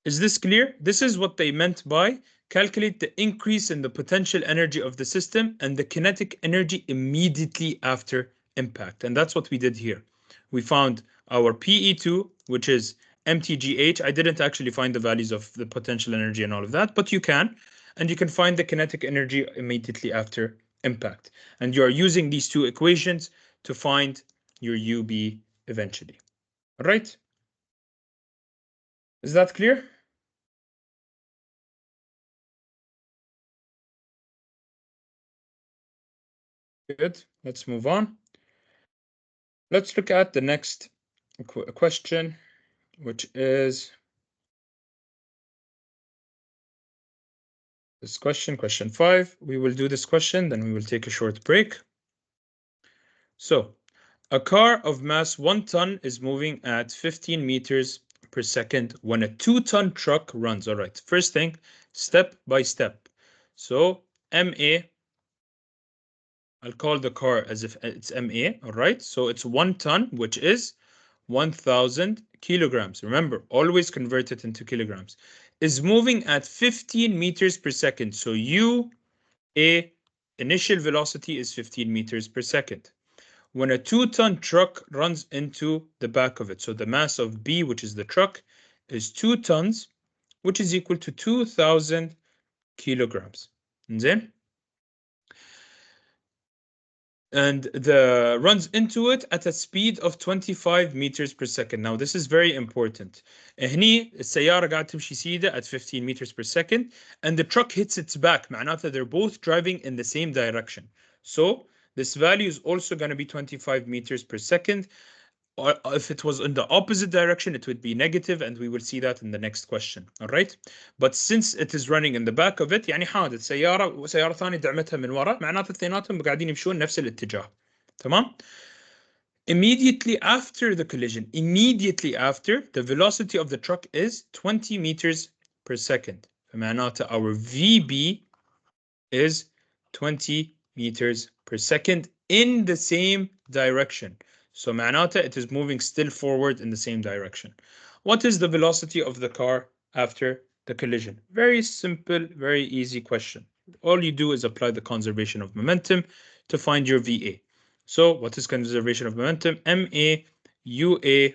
Is this clear? This is what they meant by calculate the increase in the potential energy of the system and the kinetic energy immediately after impact. And that's what we did here. We found our PE2, which is mtgh. I didn't actually find the values of the potential energy and all of that, but you can. And you can find the kinetic energy immediately after impact. And you are using these two equations to find your UB eventually. All right? Is that clear? Good. Let's move on. Let's look at the next question, which is this question, question 5. We will do this question, then we will take a short break. So, a car of mass 1 ton is moving at 15 meters per second when a 2-ton truck runs. All right, first thing, step by step. So, MA, I'll call the car as if it's MA, all right? So it's 1 ton, which is 1,000 kilograms. Remember, always convert it into kilograms. Is moving at 15 meters per second. So UA, initial velocity is 15 meters per second. When a 2-ton truck runs into the back of it, so the mass of B, which is the truck, is 2 tons, which is equal to 2,000 kilograms. Then, and the runs into it at a speed of 25 meters per second. Now this is very important. هني السيارة قاعدة تمشي سيدة at 15 meters per second and the truck hits its back. معناتها they're both driving in the same direction. So this value is also going to be 25 meters per second. Or if it was in the opposite direction, it would be negative, and we will see that in the next question. All right. But since it is running in the back of it, يعني حادث سيارة وسيارة ثانية دعمتها من ورا، معناته اثنيناتهم قاعدين يمشون نفس الاتجاه. تمام؟ Immediately after the collision, immediately after, the velocity of the truck is 20 meters per second. فمعناته our VB is 20 meters per second in the same direction. So معناته it is moving still forward in the same direction. What is the velocity of the car after the collision? Very simple, very easy question. All you do is apply the conservation of momentum to find your VA. So what is conservation of momentum? MA UA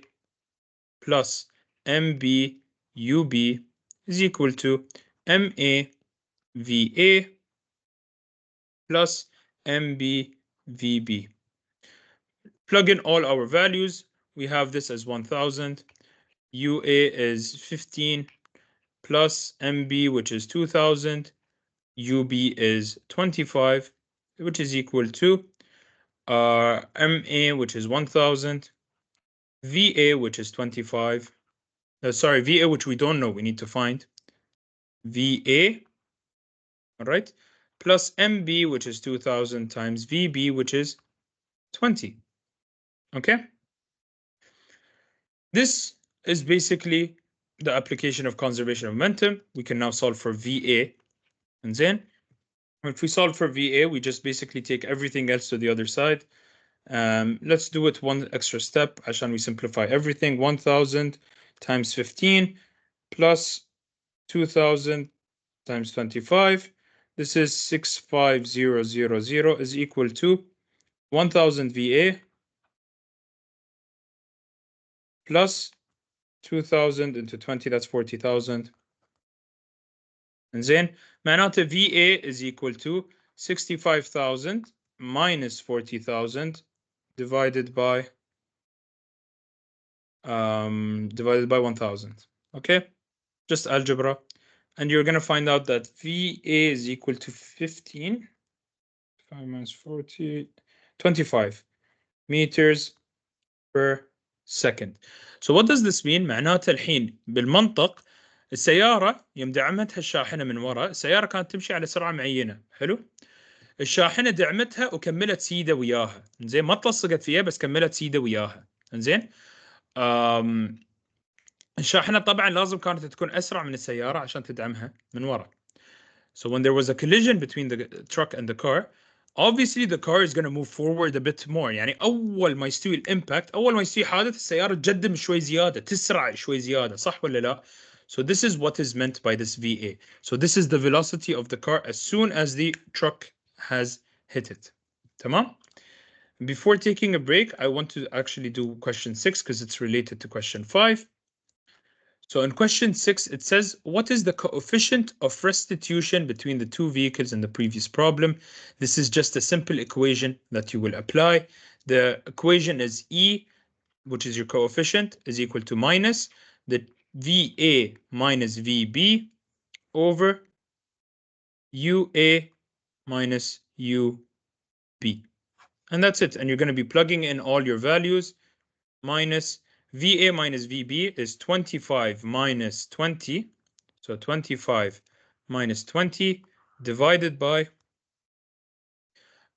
plus MB UB is equal to MA VA plus MB VB. Plug in all our values. We have this as 1,000. UA is 15 plus MB, which is 2,000. UB is 25, which is equal to MA, which is 1,000. VA, which is 25. Sorry, VA, which we don't know. We need to find VA. All right. Plus MB, which is 2,000 times VB, which is 20. Okay. This is basically the application of conservation of momentum. We can now solve for VA. And then if we solve for VA, we just basically take everything else to the other side. Let's do it one extra step عشان we simplify everything. 1,000 times 15 plus 2,000 times 25. This is 65000 is equal to 1,000 VA plus 2,000 into 20, that's 40,000. زين معناته VA is equal to 65,000 minus 40,000 divided by 1,000. Okay, just algebra, and you're going to find out that VA is equal to 15 minus 40 25 meters per second. So what does this mean? معناته الحين بالمنطق السيارة يوم دعمتها الشاحنة من وراء، السيارة كانت تمشي على سرعة معينة، حلو؟ الشاحنة دعمتها وكملت سيدة وياها، زين ما تلصقت فيها بس كملت سيدة وياها، زين؟ الشاحنة طبعا لازم كانت تكون أسرع من السيارة عشان تدعمها من وراء. So when there was a collision between the truck and the car, obviously the car is going to move forward a bit more. يعني أول ما يستوي الإمباكت، أول ما يستوي حادث، السيارة تجدم شوي زيادة، تسرع شوي زيادة، صح ولا لا؟ So this is what is meant by this VA. So this is the velocity of the car as soon as the truck has hit it. تمام? Before taking a break, I want to actually do question 6 because it's related to question 5. So in question 6, it says, what is the coefficient of restitution between the two vehicles in the previous problem? This is just a simple equation that you will apply. The equation is E, which is your coefficient, is equal to minus the VA minus VB over UA minus UB. And that's it. And you're going to be plugging in all your values. Minus VA minus VB is 25 minus 20. So 25 minus 20 divided by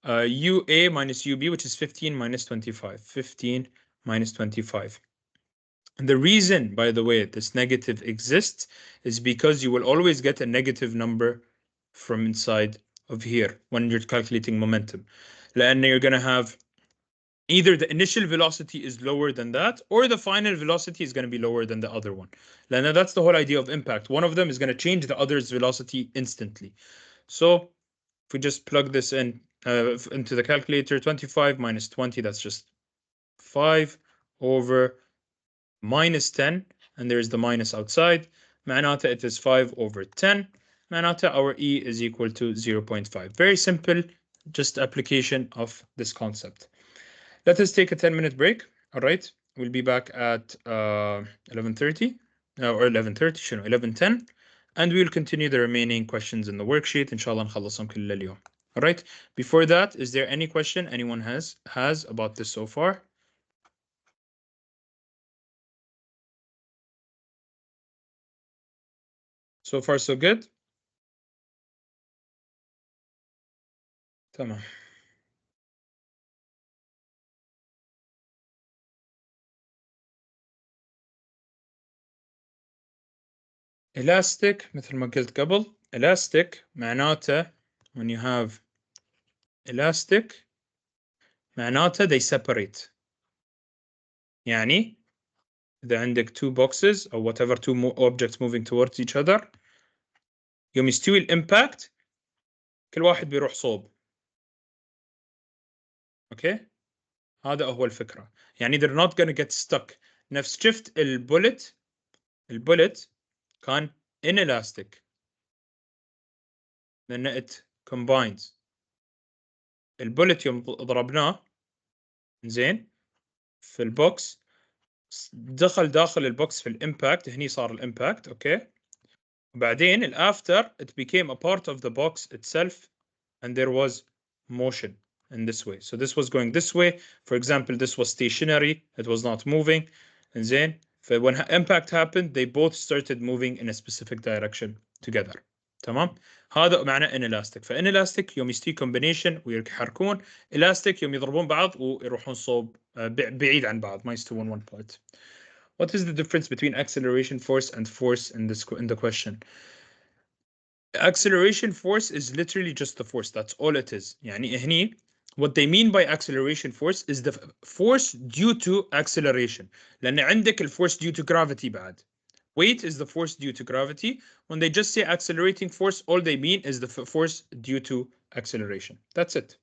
UA minus UB, which is 15 minus 25. 15 minus 25. And the reason, by the way, this negative exists is because you will always get a negative number from inside of here when you're calculating momentum. And you're going to have either the initial velocity is lower than that, or the final velocity is going to be lower than the other one. Now that's the whole idea of impact. One of them is going to change the other's velocity instantly. So if we just plug this in into the calculator, 25 minus 20, that's just 5 over minus 10, and there's the minus outside. معناته it is 5 over 10. معناته our E is equal to 0.5. Very simple, just application of this concept. Let us take a 10-minute break. All right. We'll be back at 11:30 or 11:30 شنو 11:10 and we'll continue the remaining questions in the worksheet. إن شاء الله نخلصهم كل اليوم. All right. Before that, is there any question anyone has about this so far? So far so good. تمام. Elastic مثل ما قلت قبل. Elastic معناته when you have elastic معناته they separate. يعني إذا عندك two boxes or whatever two objects moving towards each other يوم يستوي الامباكت كل واحد بيروح صوب. اوكي هذا هو الفكرة. يعني they're not gonna get stuck. نفس شفت البولت كان inelastic لأن it combines. البولت يوم ضربناه زين في البوكس دخل داخل البوكس في الامباكت، هني صار الامباكت. اوكي وبعدين الافتر it became a part of the box itself and there was motion in this way. So this was going this way. For example, this was stationary. It was not moving. And then when impact happened, they both started moving in a specific direction together. تمام؟ هذا معنى inelastic. فinelastic يوم يستوي combination ويحركون. Elastic يوم يضربون بعض ويروحون صوب بعيد عن بعض ما يستوون one point. What is the difference between acceleration force and force in the question? Acceleration force is literally just the force. That's all it is. يعني هني what they mean by acceleration force is the force due to acceleration. لأن عندك الforce due to gravity بعد. Weight is the force due to gravity. When they just say accelerating force, all they mean is the force due to acceleration. That's it.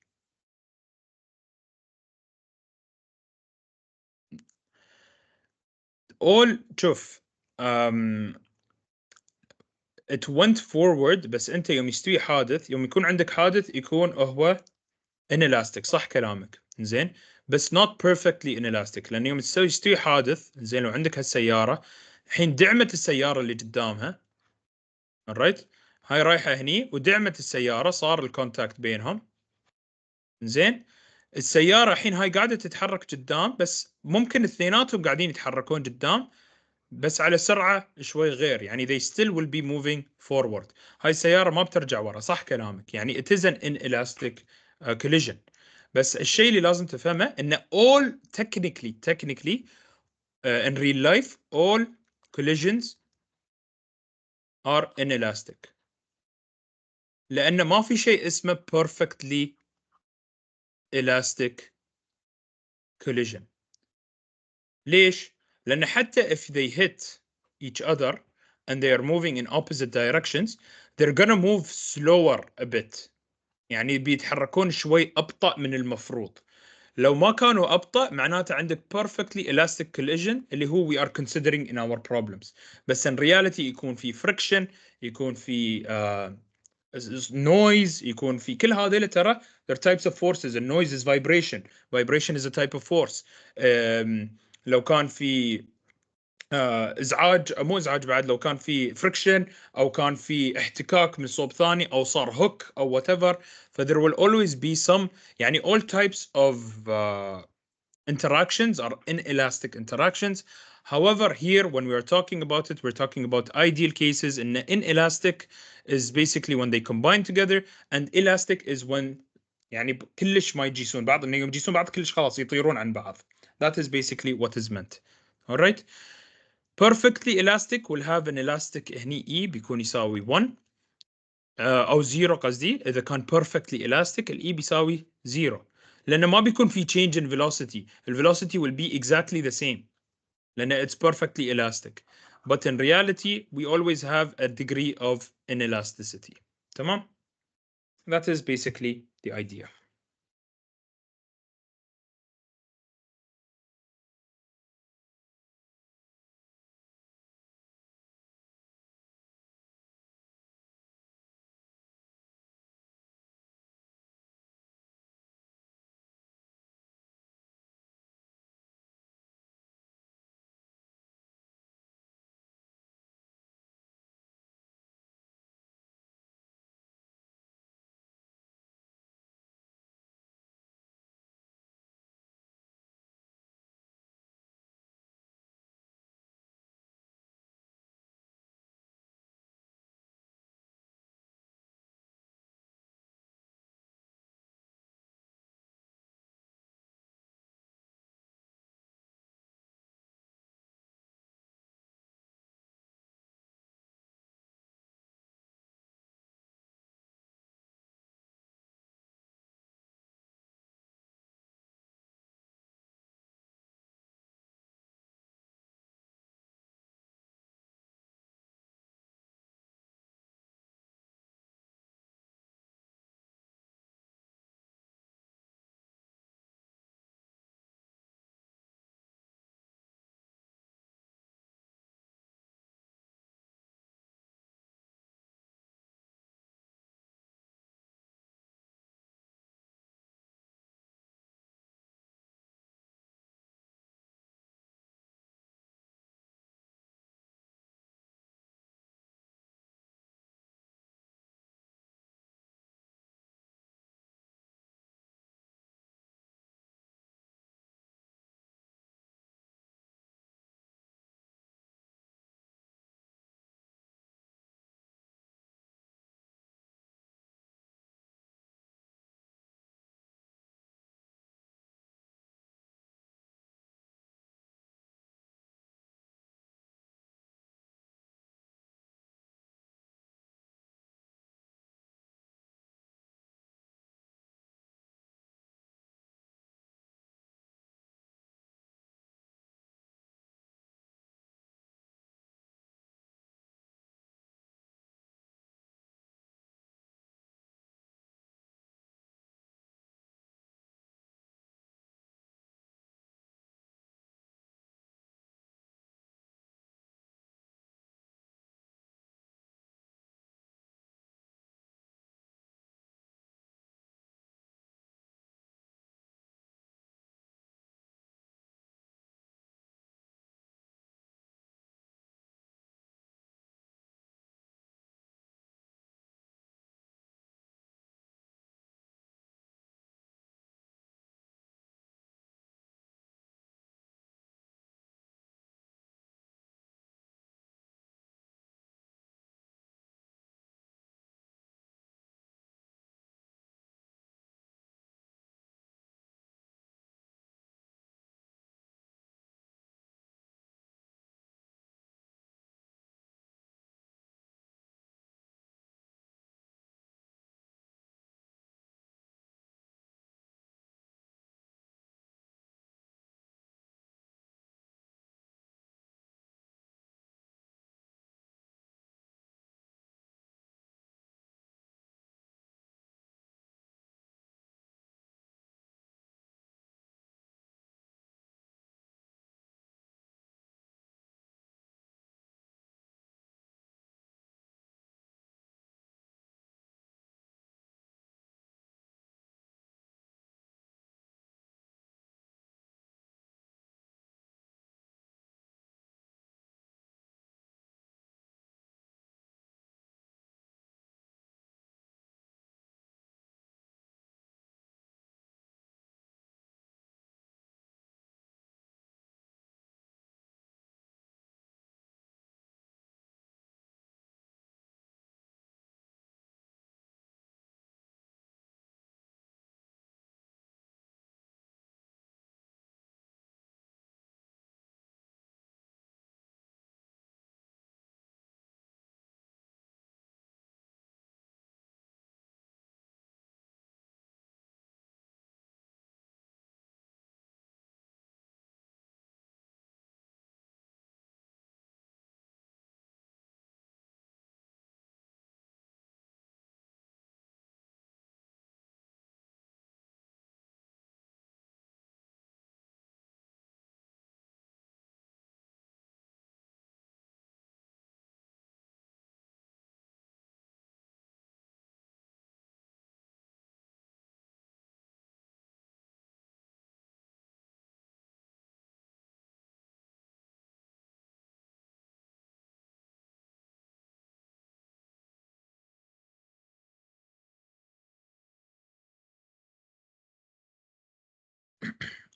All شوف it went forward بس أنت يوم يستوي حادث يوم يكون عندك حادث يكون هو inelastic. صح كلامك زين بس not perfectly inelastic لأن يوم يستوي حادث زين لو عندك هالسيارة الحين دعمت السيارة اللي قدامها alright هاي رايحة هني ودعمت السيارة صار الكونتاكت بينهم زين السيارة الحين هاي قاعدة تتحرك قدام بس ممكن اثنيناتهم قاعدين يتحركون قدام بس على سرعة شوي غير يعني they still will be moving forward. هاي السيارة ما بترجع ورا. صح كلامك يعني it is an inelastic collision. بس الشيء اللي لازم تفهمه ان all technically in real life all collisions are inelastic. لأن ما في شيء اسمه perfectly elastic collision. ليش؟ لأن حتى if they hit each other and they are moving in opposite directions, they're gonna move slower a bit. يعني بيتحركون شوي أبطأ من المفروض. لو ما كانوا أبطأ معناته عندك perfectly elastic collision اللي هو we are considering in our problems. بس in reality يكون في friction، يكون في noise، يكون في كل هذول ترى they're types of forces. The noise is vibration. Vibration is a type of force. لو كان في ازعاج، مو ازعاج بعد، لو كان في friction او كان في احتكاك من صوب ثاني او صار hook او whatever، ف there will always be some، يعني all types of interactions are inelastic interactions. However, here when we are talking about it, we're talking about ideal cases. In inelastic is basically when they combine together, and elastic is when يعني كلش ما يجيسون بعض، انه يجيسون بعض كلش خلاص يطيرون عن بعض. That is basically what is meant. All right. Perfectly elastic will have an elastic هني E بيكون يساوي 1 او 0 قصدي. اذا كان perfectly elastic الاي بيساوي 0 لانه ما بيكون في change in velocity. The velocity will be exactly the same لان it's perfectly elastic. But in reality we always have a degree of inelasticity. تمام. That is basically the idea.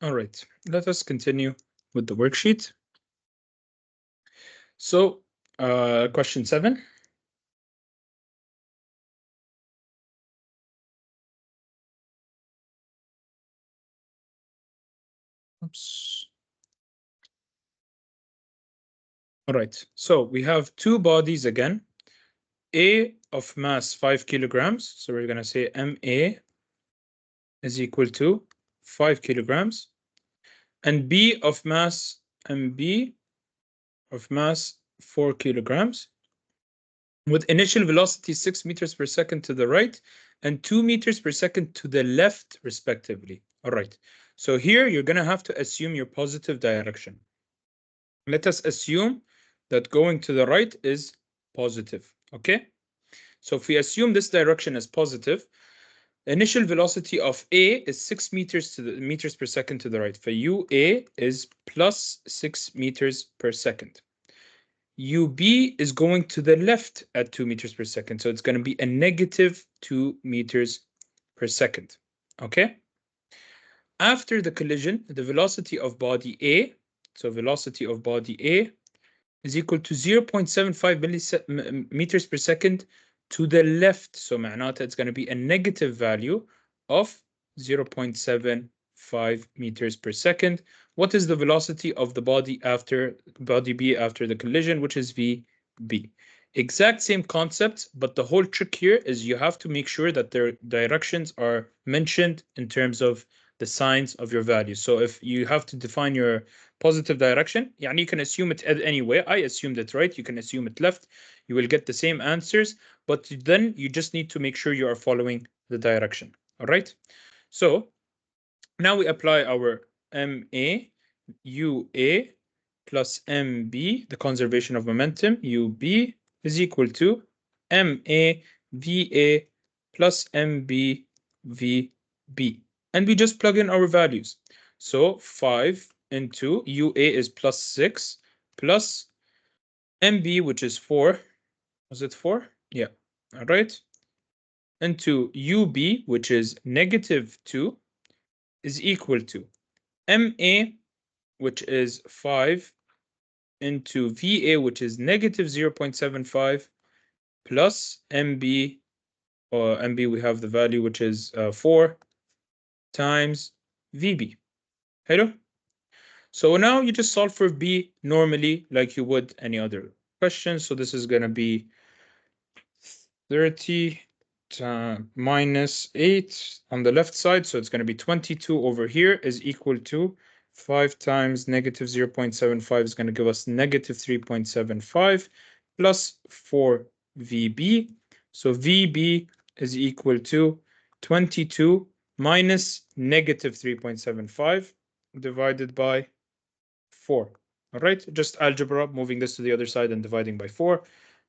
All right, let us continue with the worksheet. So, question 7. Oops. All right, so we have two bodies again. A of mass 5 kilograms. So we're going to say MA is equal to 5 kilograms. And B of mass MB of mass 4 kilograms. With initial velocity 6 meters per second to the right and 2 meters per second to the left, respectively. All right. So here you're going to have to assume your positive direction. Let us assume that going to the right is positive. Okay. So if we assume this direction as positive, initial velocity of A is 6 meters per second to the right. For UA is plus 6 meters per second. UB is going to the left at 2 meters per second. So it's going to be a negative 2 meters per second. Okay. After the collision, the velocity of body A, so velocity of body A is equal to 0.75 meters per second to the left. So معناتها it's going to be a negative value of 0.75 meters per second. What is the velocity of the body B after the collision, which is VB? Exact same concept, but the whole trick here is you have to make sure that their directions are mentioned in terms of the signs of your values. So if you have to define your positive direction, يعني you can assume it any way. I assumed it right. You can assume it left. You will get the same answers, but then you just need to make sure you are following the direction. All right. So now we apply our MA, UA plus MB, the conservation of momentum, UB is equal to MA, VA plus MB, VB. And we just plug in our values. So 5 into UA is plus 6 plus MB, which is 4. Was it 4? Yeah. All right. Into UB, which is negative 2, is equal to MA, which is 5, into VA, which is negative 0.75, plus MB, or MB, we have the value, which is 4, times VB. Hello? So now you just solve for B normally, like you would any other question. So this is going to be 30 minus 8 on the left side. So it's going to be 22 over here is equal to 5 times negative 0.75 is going to give us negative 3.75 plus 4 VB. So VB is equal to 22 minus negative 3.75 divided by 4. All right, just algebra, moving this to the other side and dividing by 4.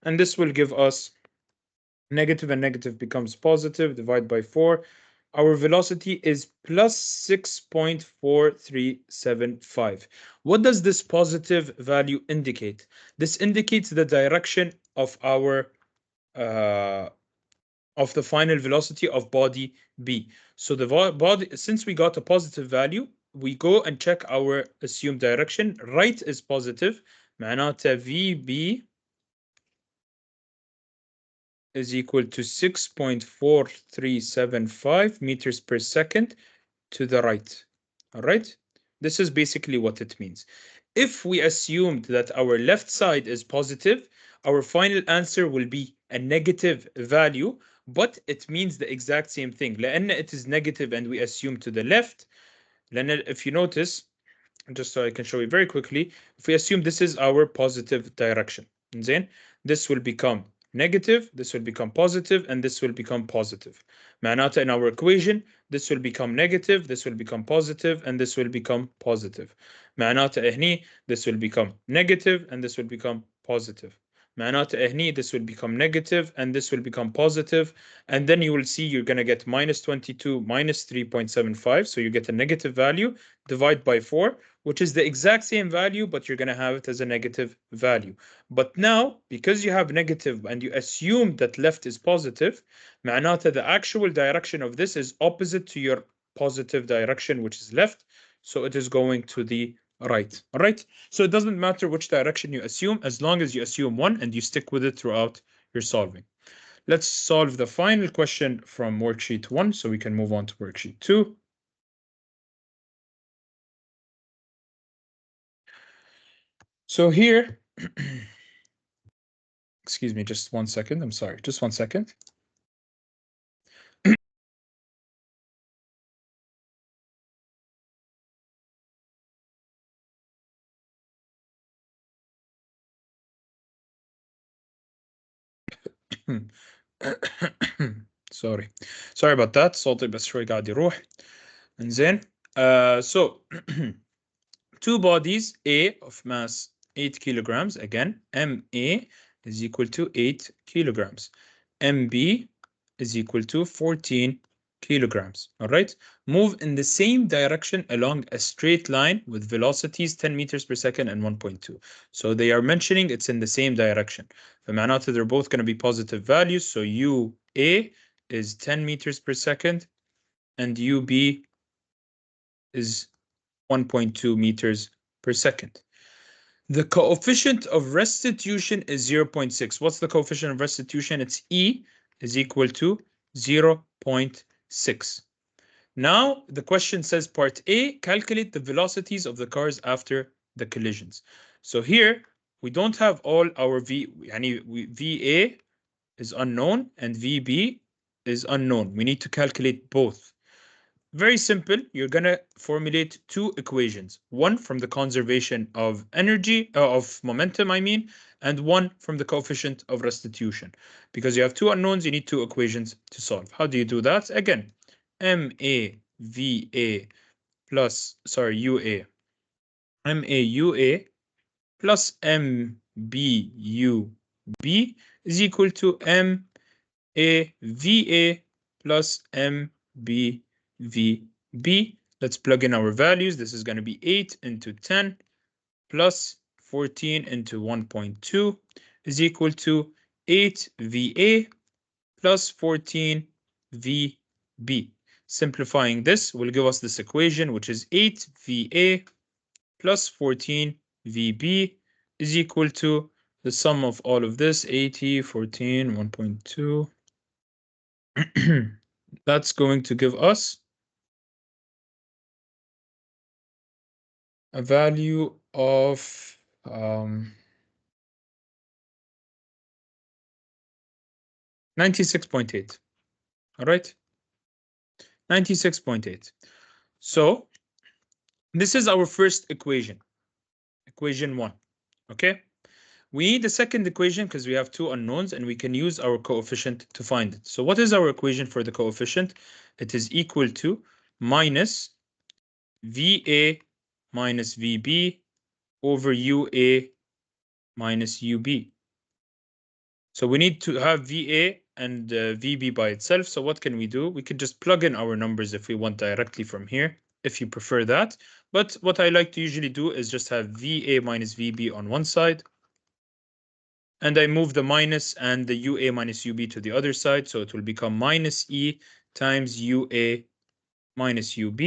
And this will give us negative and negative becomes positive, divide by 4. Our velocity is plus 6.4375. What does this positive value indicate? This indicates the direction of our of the final velocity of body B. So the body, since we got a positive value, we go and check our assumed direction. Right is positive. معناتها VB is equal to 6.4375 meters per second to the right. All right. This is basically what it means. If we assumed that our left side is positive, our final answer will be a negative value, but it means the exact same thing. لأن it is negative and we assume to the left. لأن if you notice, just so I can show you very quickly, if we assume this is our positive direction, then this will become negative, this will become positive, and this will become positive. معناتها in our equation, this will become negative, this will become positive, and this will become positive. معناتها هني this will become negative, and this will become positive. معناتها هني this will become negative, and this will become positive, and then you will see you're going to get minus 22 minus 3.75, so you get a negative value, divide by 4, which is the exact same value, but you're going to have it as a negative value. But now, because you have negative and you assume that left is positive, معناتها the actual direction of this is opposite to your positive direction, which is left. so it is going to the right. All right, so it doesn't matter which direction you assume, as long as you assume one and you stick with it throughout your solving. Let's solve the final question from worksheet 1 so we can move on to worksheet 2. So here, excuse me, just 1 second. I'm sorry, just 1 second. sorry about that. صوتي بس شوي قاعد يروح. انزين. So two bodies, A of mass 8 kilograms, again, MA is equal to 8 kilograms. MB is equal to 14 kilograms. All right, move in the same direction along a straight line with velocities 10 meters per second and 1.2. So they are mentioning it's in the same direction. فمعناته they're both going to be positive values. So UA is 10 meters per second and UB is 1.2 meters per second. The coefficient of restitution is 0.6. What's the coefficient of restitution? It's E is equal to 0.6. Now, the question says part A, calculate the velocities of the cars after the collisions. So here, we don't have all our VA is unknown and VB is unknown. We need to calculate both. Very simple. You're going to formulate two equations, one from the conservation of energy, of momentum, I mean, and one from the coefficient of restitution. Because you have two unknowns, you need two equations to solve. How do you do that? Again, MAVA plus, sorry, UA. MAUA plus MBUB is equal to MAVA plus MBUB. VB. Let's plug in our values. This is going to be 8 into 10 plus 14 into 1.2 is equal to 8 VA plus 14 VB. Simplifying this will give us this equation, which is 8 VA plus 14 VB is equal to the sum of all of this, 80, 14, 1.2. That's going to give us a value of 96.8. All right, 96.8. So this is our first equation, equation 1. Okay, we need the second equation because we have two unknowns and we can use our coefficient to find it. So what is our equation for the coefficient? It is equal to minus VA minus VB over UA minus UB. So we need to have VA and VB by itself. So what can we do? We could just plug in our numbers if we want directly from here, if you prefer that. But what I like to usually do is just have VA minus VB on one side. And I move the minus and the UA minus UB to the other side. So it will become minus E times UA minus UB.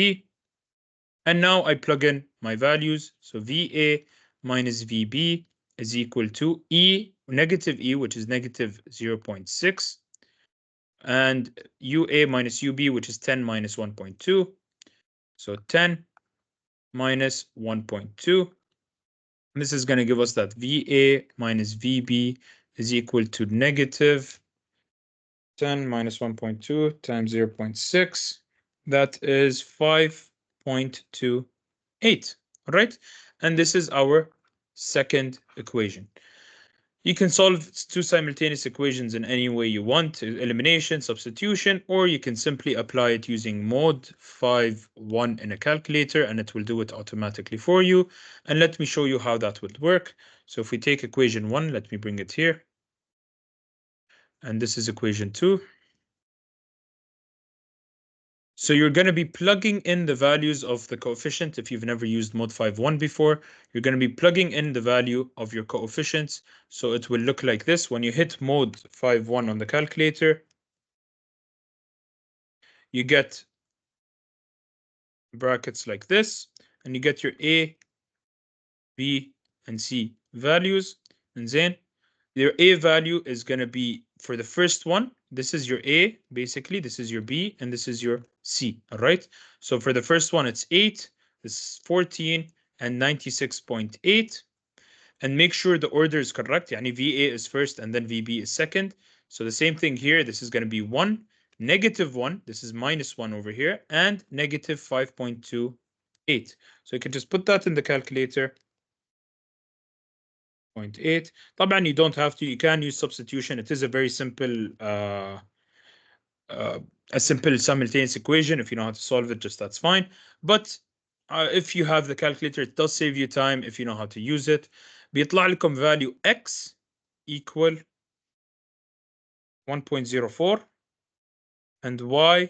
And now I plug in my values. So VA minus VB is equal to E, negative E, which is negative 0.6, and UA minus UB, which is 10 minus 1.2. So 10 minus 1.2. This is going to give us that VA minus VB is equal to negative 10 minus 1.2 times 0.6. That is 5.28. All right. And this is our second equation. You can solve two simultaneous equations in any way you want, elimination, substitution, or you can simply apply it using mode 5.1 in a calculator and it will do it automatically for you. And let me show you how that would work. So if we take equation 1, let me bring it here. And this is equation 2. So you're going to be plugging in the values of the coefficient. If you've never used mode 5.1 before, you're going to be plugging in the value of your coefficients. So it will look like this. When you hit mode 5.1 on the calculator, you get brackets like this. and you get your A, B, and C values. And then your A value is going to be for the first one. This is your A, basically. This is your B, and this is your C. All right. So for the first one, it's 8. This is 14 and 96.8. And make sure the order is correct. Yani VA is first and then VB is second. So the same thing here. This is going to be 1, -1. This is -1 over here, and -5.28. So you can just put that in the calculator. 0.8. طبعا you don't have to, you can use substitution. It is a very simple a simple simultaneous equation. If you know how to solve it, just that's fine. But if you have the calculator, it does save you time if you know how to use it. بيطلع لكم value x equal 1.04 and y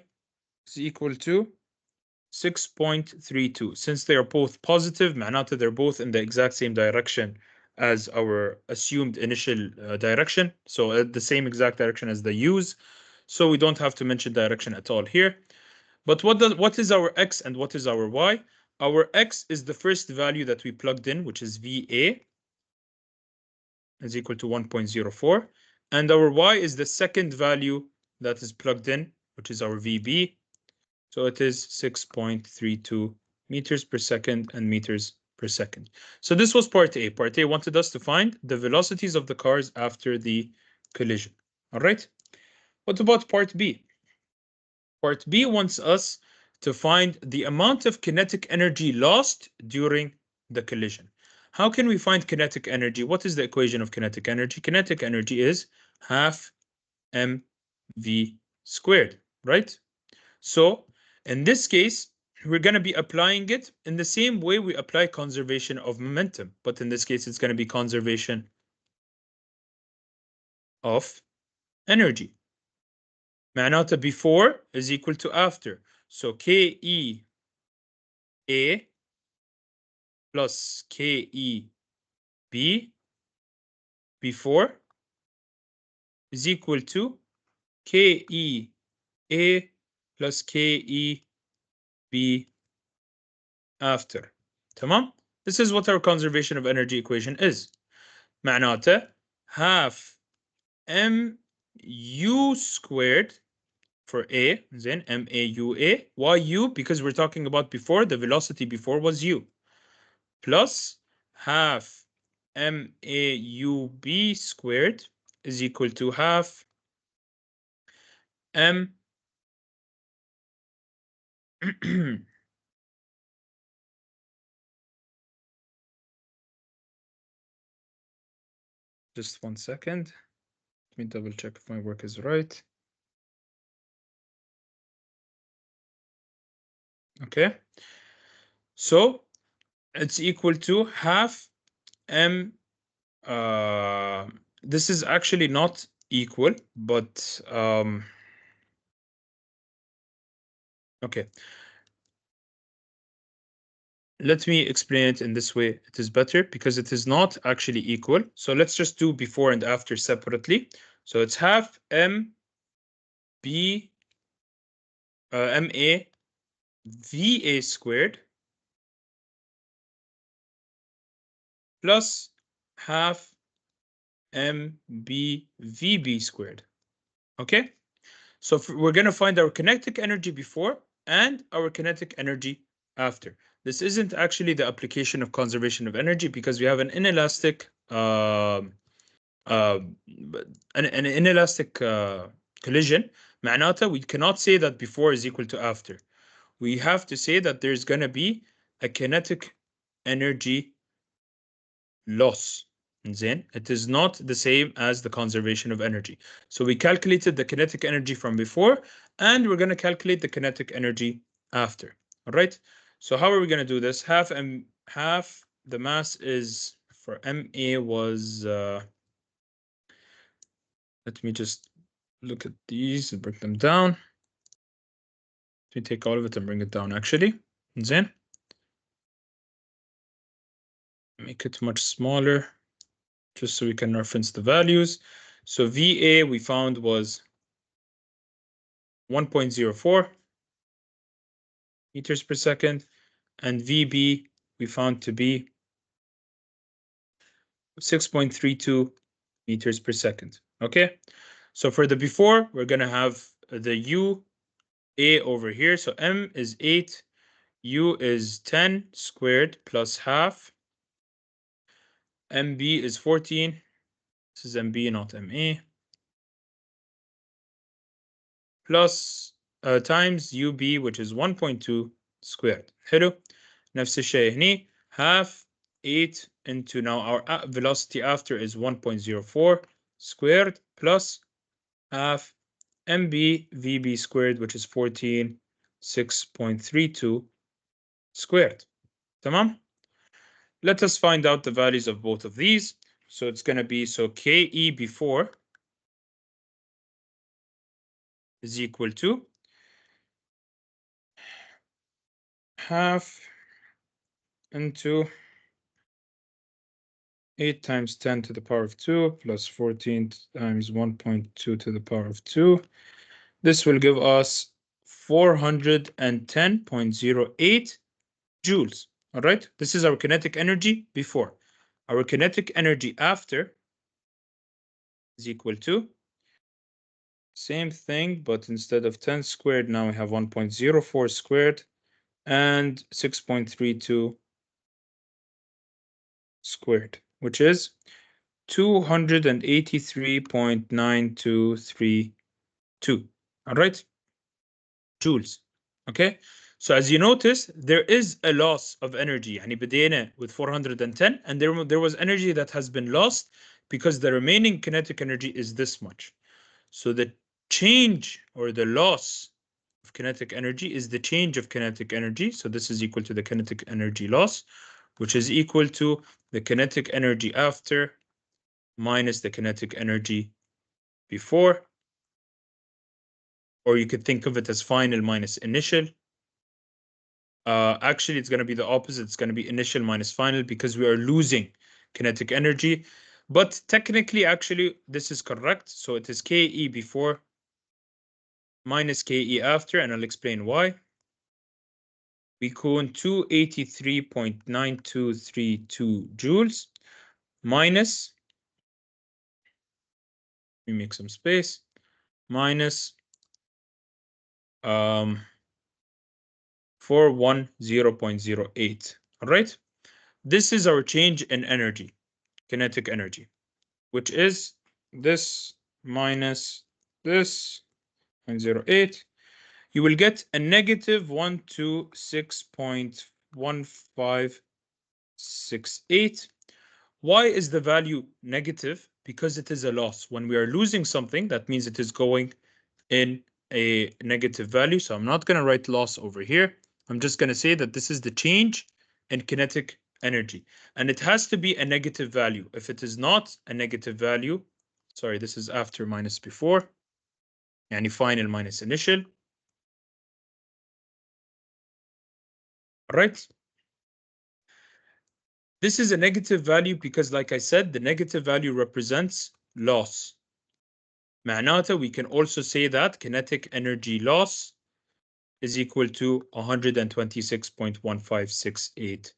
is equal to 6.32. Since they are both positive, معناته they're both in the exact same direction as our assumed initial direction. So the same exact direction as the u's. So we don't have to mention direction at all here. But what is our x and what is our y? Our x is the first value that we plugged in, which is VA is equal to 1.04. And our y is the second value that is plugged in, which is our VB. So it is 6.32 meters per second and meters per second. So this was part A. Part A wanted us to find the velocities of the cars after the collision. All right. What about part B? Part B wants us to find the amount of kinetic energy lost during the collision. How can we find kinetic energy? What is the equation of kinetic energy? Kinetic energy is half mv squared, right? So in this case, we're going to be applying it in the same way we apply conservation of momentum. But in this case, it's going to be conservation of energy. معناته before is equal to after. So KE A plus KE B before is equal to KE A plus KE B after. تمام? This is what our conservation of energy equation is. معناته half mu squared for A, then MAUA. Why U? Because we're talking about before, the velocity before was U, plus half MAUB squared is equal to half M just 1 second. Let me double check if my work is right. Okay. So it's equal to half M. This is actually not equal, but okay. Let me explain it in this way. It is better because it is not actually equal. So let's just do before and after separately. So it's half M B MA VA squared plus half MB VB squared. Okay? So we're going to find our kinetic energy before and our kinetic energy after. This isn't actually the application of conservation of energy because we have an inelastic an inelastic collision. معناته we cannot say that before is equal to after. We have to say that there's going to be a kinetic energy loss. Then it is not the same as the conservation of energy. So we calculated the kinetic energy from before, and we're going to calculate the kinetic energy after. All right. So how are we going to do this? Half the mass is for MA was. Let me just look at these and bring them down. Let me take all of it and bring it down. Actually, then make it much smaller, just so we can reference the values. So VA we found was 1.04 meters per second, and VB we found to be 6.32 meters per second. Okay, so for the before, we're going to have the UA over here. So M is 8, U is 10 squared plus half, MB is 14. This is MB, not MA. Plus times UB, which is 1.2 squared. حلو. نفس الشيء هني half 8 into, now our velocity after is 1.04 squared plus half MB VB squared, which is 14 6.32 squared. تمام. Let us find out the values of both of these. So it's going to be, so KE before is equal to half into 8 times 10 to the power of 2 plus 14 times 1.2 to the power of 2. This will give us 410.08 joules. All right, this is our kinetic energy before. Our kinetic energy after is equal to, same thing, but instead of 10 squared, now we have 1.04 squared and 6.32 squared, which is 283.9232. All right, joules. Okay, so as you notice, there is a loss of energy. يعني بدينا with 410, and there was energy that has been lost because the remaining kinetic energy is this much. So the change or the loss of kinetic energy is the change of kinetic energy. So this is equal to the kinetic energy loss, which is equal to the kinetic energy after minus the kinetic energy before. Or you could think of it as final minus initial. Actually, it's going to be the opposite. It's going to be initial minus final because we are losing kinetic energy. But technically, actually, this is correct. So it is KE before minus KE after, and I'll explain why. بيكون 283.9232 joules minus, let me make some space, minus 410.08. All right, this is our change in energy, kinetic energy, which is this minus this 0.08. You will get a negative 126.1568. Why is the value negative? Because it is a loss. When we are losing something, that means it is going in a negative value. So I'm not going to write loss over here. I'm just going to say that this is the change in kinetic energy. And it has to be a negative value. If it is not a negative value, sorry, this is after minus before, يعني final minus initial. All right. This is a negative value because, like I said, the negative value represents loss. معناته we can also say that kinetic energy loss is equal to 126.1568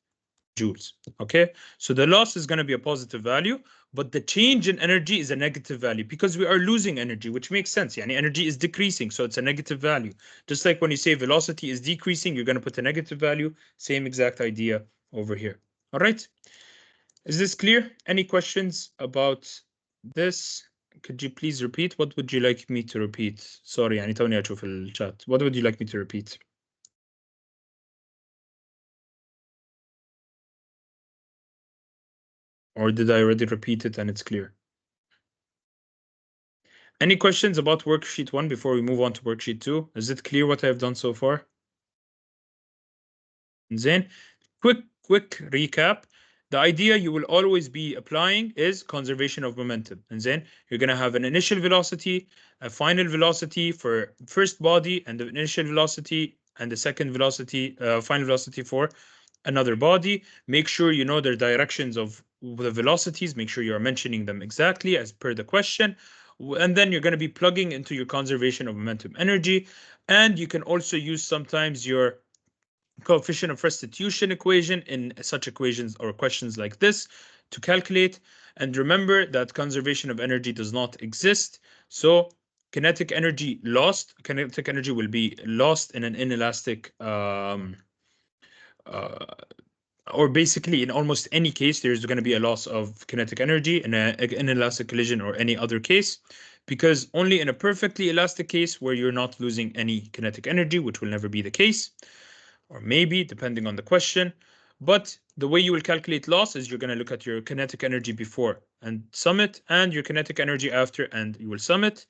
joules. Okay, so the loss is going to be a positive value, but the change in energy is a negative value because we are losing energy, which makes sense. Yani energy is decreasing, so it's a negative value. Just like when you say velocity is decreasing, you're going to put a negative value. Same exact idea over here. All right. Is this clear? Any questions about this? Could you please repeat? What would you like me to repeat? Sorry, يعني توني أشوف الchat. What would you like me to repeat? Or did I already repeat it and it's clear? Any questions about worksheet 1 before we move on to worksheet 2? Is it clear what I have done so far? Then, quick recap. The idea you will always be applying is conservation of momentum. And then you're going to have an initial velocity, a final velocity for first body, and the initial velocity and the second velocity, final velocity for another body. Make sure you know the directions of the velocities. Make sure you're mentioning them exactly as per the question. And then you're going to be plugging into your conservation of momentum energy. And you can also use sometimes your coefficient of restitution equation in such equations or questions like this to calculate. And remember that conservation of energy does not exist. So kinetic energy will be lost in an inelastic or basically in almost any case, there's going to be a loss of kinetic energy in an inelastic collision or any other case, because only in a perfectly elastic case where you're not losing any kinetic energy, which will never be the case, or maybe depending on the question. But the way you will calculate loss is you're going to look at your kinetic energy before and sum it, and your kinetic energy after, and you will sum it.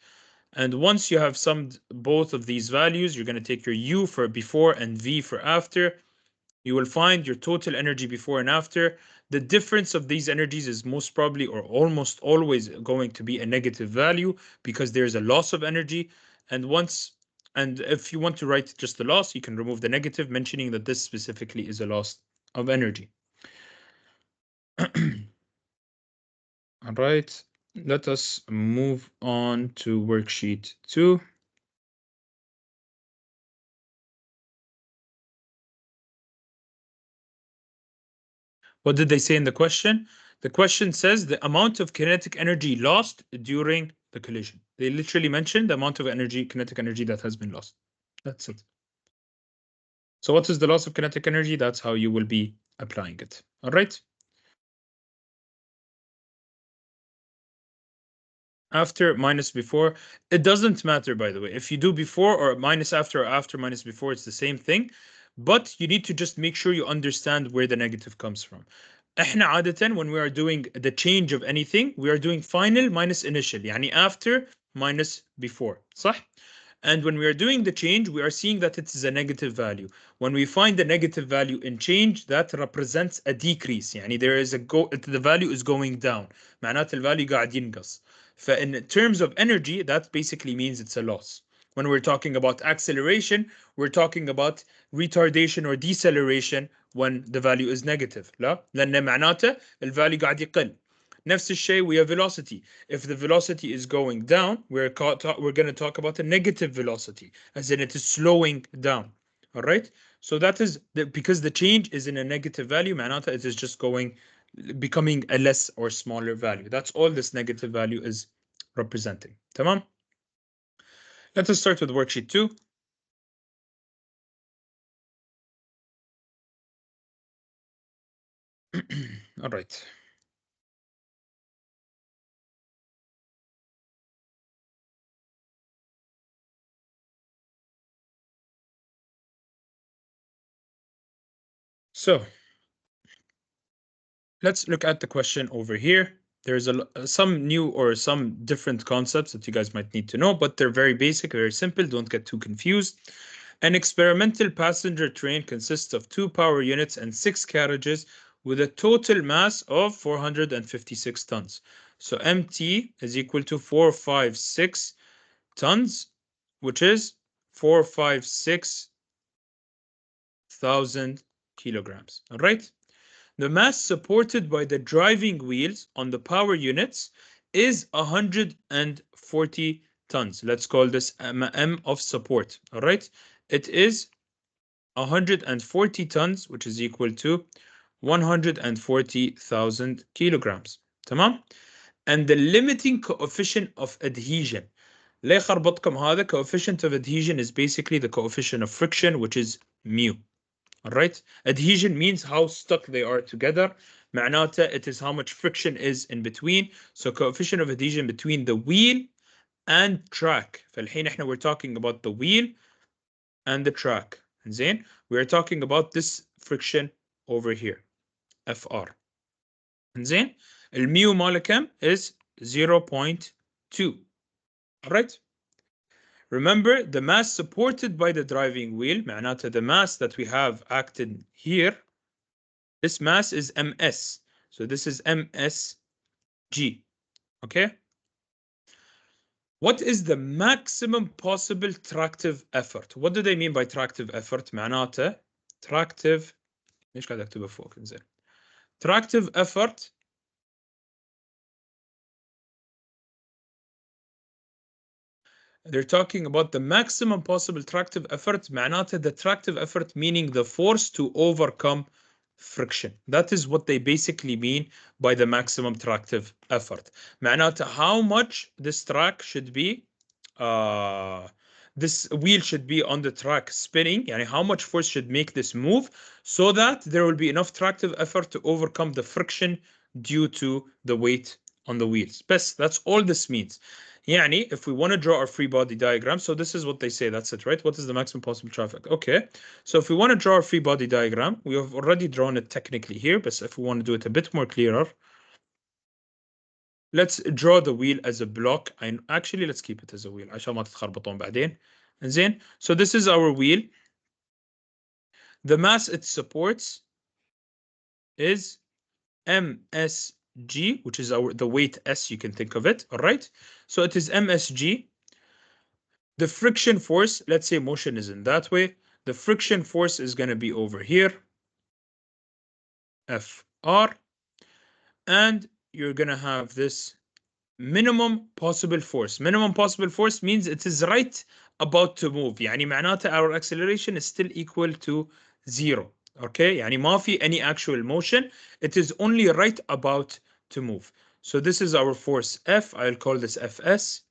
And once you have summed both of these values, you're going to take your U for before and V for after. You will find your total energy before and after. The difference of these energies is most probably or almost always going to be a negative value because there's a loss of energy. And if you want to write just the loss, you can remove the negative, mentioning that this specifically is a loss of energy. All right, let us move on to worksheet 2. What did they say in the question? The question says the amount of kinetic energy lost during the collision. They literally mentioned the amount of energy, kinetic energy that has been lost. That's it. So what is the loss of kinetic energy? That's how you will be applying it. All right. After minus before, it doesn't matter, by the way. If you do before or minus after or after minus before, it's the same thing. But you need to just make sure you understand where the negative comes from. احنا عادة when we are doing the change of anything, we are doing final minus initial. يعني after minus before. صح? And when we are doing the change, we are seeing that it is a negative value. When we find the negative value in change, that represents a decrease. يعني there is the value is going down. معناته الvalue قاعد ينقص. In terms of energy, that basically means it's a loss. When we're talking about acceleration, we're talking about retardation or deceleration when the value is negative. لا لأن معناته الvalue قاعد يقل. نفس الشيء we have velocity. If the velocity is going down, we're going to talk about a negative velocity, as in it is slowing down. All right. So that is because the change is in a negative value, معناته it is just becoming a less or smaller value. That's all this negative value is representing. تمام. Let us start with worksheet 2. All right. So let's look at the question over here. There's some new or some different concepts that you guys might need to know, but they're very basic, very simple. Don't get too confused. An experimental passenger train consists of 2 power units and 6 carriages with a total mass of 456 tons. So MT is equal to 456 tons, which is 456,000 kilograms. All right. The mass supported by the driving wheels on the power units is 140 tons. Let's call this M of support. All right. It is 140 tons, which is equal to 140,000 kilograms. تمام. And the limiting coefficient of adhesion. ليه خربطكم هذا؟ Coefficient of adhesion is basically the coefficient of friction, which is mu. All right. Adhesion means how stuck they are together. معناته it is how much friction is in between. So coefficient of adhesion between the wheel and track. فالحين احنا we're talking about the wheel and the track. زين. We're talking about this friction over here. FR. زين. الميو ماله كم is 0.2. All right. Remember, the mass supported by the driving wheel, معناته the mass that we have acted here, this mass is ms. So this is msg. Okay. What is the maximum possible tractive effort? What do they mean by tractive effort? معناته tractive ليش قاعد اكتبها فوق انزين. Tractive effort they're talking about the maximum possible tractive effort. معناته the tractive effort meaning the force to overcome friction. That is what they basically mean by the maximum tractive effort. معناته how much this track should be, this wheel should be on the track spinning, يعني how much force should make this move so that there will be enough tractive effort to overcome the friction due to the weight on the wheels. بس that's all this means. يعني if we want to draw our free body diagram, so this is what they say, that's it, right? What is the maximum possible traffic? Okay, so if we want to draw our free body diagram, we have already drawn it technically here, but if we want to do it a bit more clearer, let's draw the wheel as a block. And actually, let's keep it as a wheel عشان ما تتخربطون بعدين. زين, so this is our wheel. The mass it supports is MSG, which is the weight S, you can think of it, all right? So it is MSG. The friction force, let's say motion is in that way. The friction force is going to be over here, FR. And you're going to have this minimum possible force. Minimum possible force means it is right about to move. يعني معناته our acceleration is still equal to 0. Okay, يعني ما في any actual motion. It is only right about to move. So this is our force F. I'll call this Fs.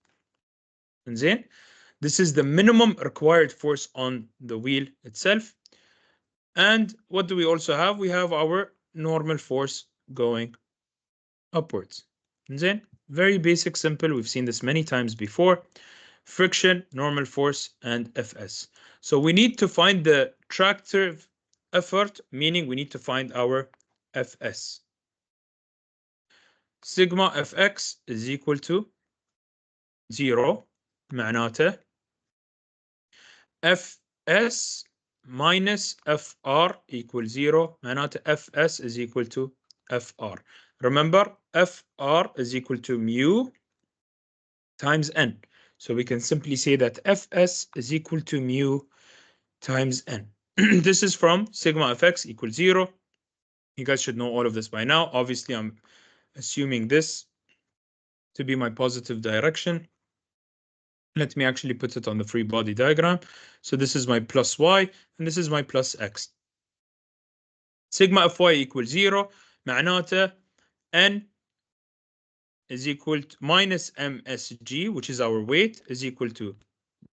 زين. This is the minimum required force on the wheel itself. And what do we also have? We have our normal force going upwards. زين. Very basic, simple. We've seen this many times before. Friction, normal force, and Fs. So we need to find the tractive effort, meaning we need to find our Fs. Sigma Fx is equal to 0. معناته Fs minus Fr equals 0. معناته Fs is equal to Fr. Remember, Fr is equal to mu times n. So we can simply say that Fs is equal to mu times n. This is from sigma Fx equals 0. You guys should know all of this by now. Obviously, I'm assuming this to be my positive direction. Let me actually put it on the free body diagram. So this is my plus y, and this is my plus x. Sigma Fy equals 0. معناته n is equal to minus msg, which is our weight, is equal to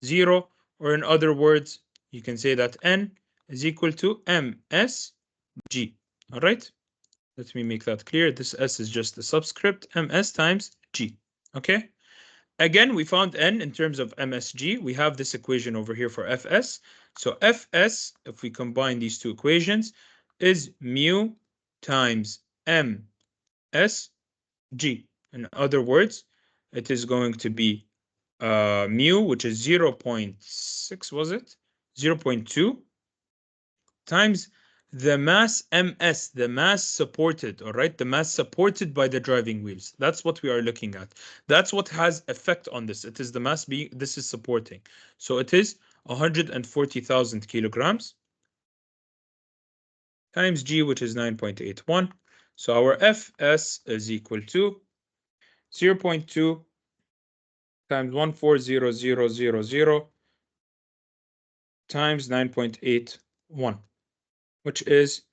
0. Or in other words, you can say that n is equal to msg. All right? Let me make that clear. This s is just the subscript, ms times g. Okay? Again, we found n in terms of msg. We have this equation over here for fs. So fs, if we combine these two equations, is mu times msg. In other words, it is going to be mu, which is 0.6, was it? 0.2 times the mass ms, the mass supported, all right? The mass supported by the driving wheels. That's what we are looking at. That's what has effect on this. It is the mass being, this is supporting. So it is 140,000 kilograms times g, which is 9.81. So our Fs is equal to 0.2 times 140,000 times 9.81, which is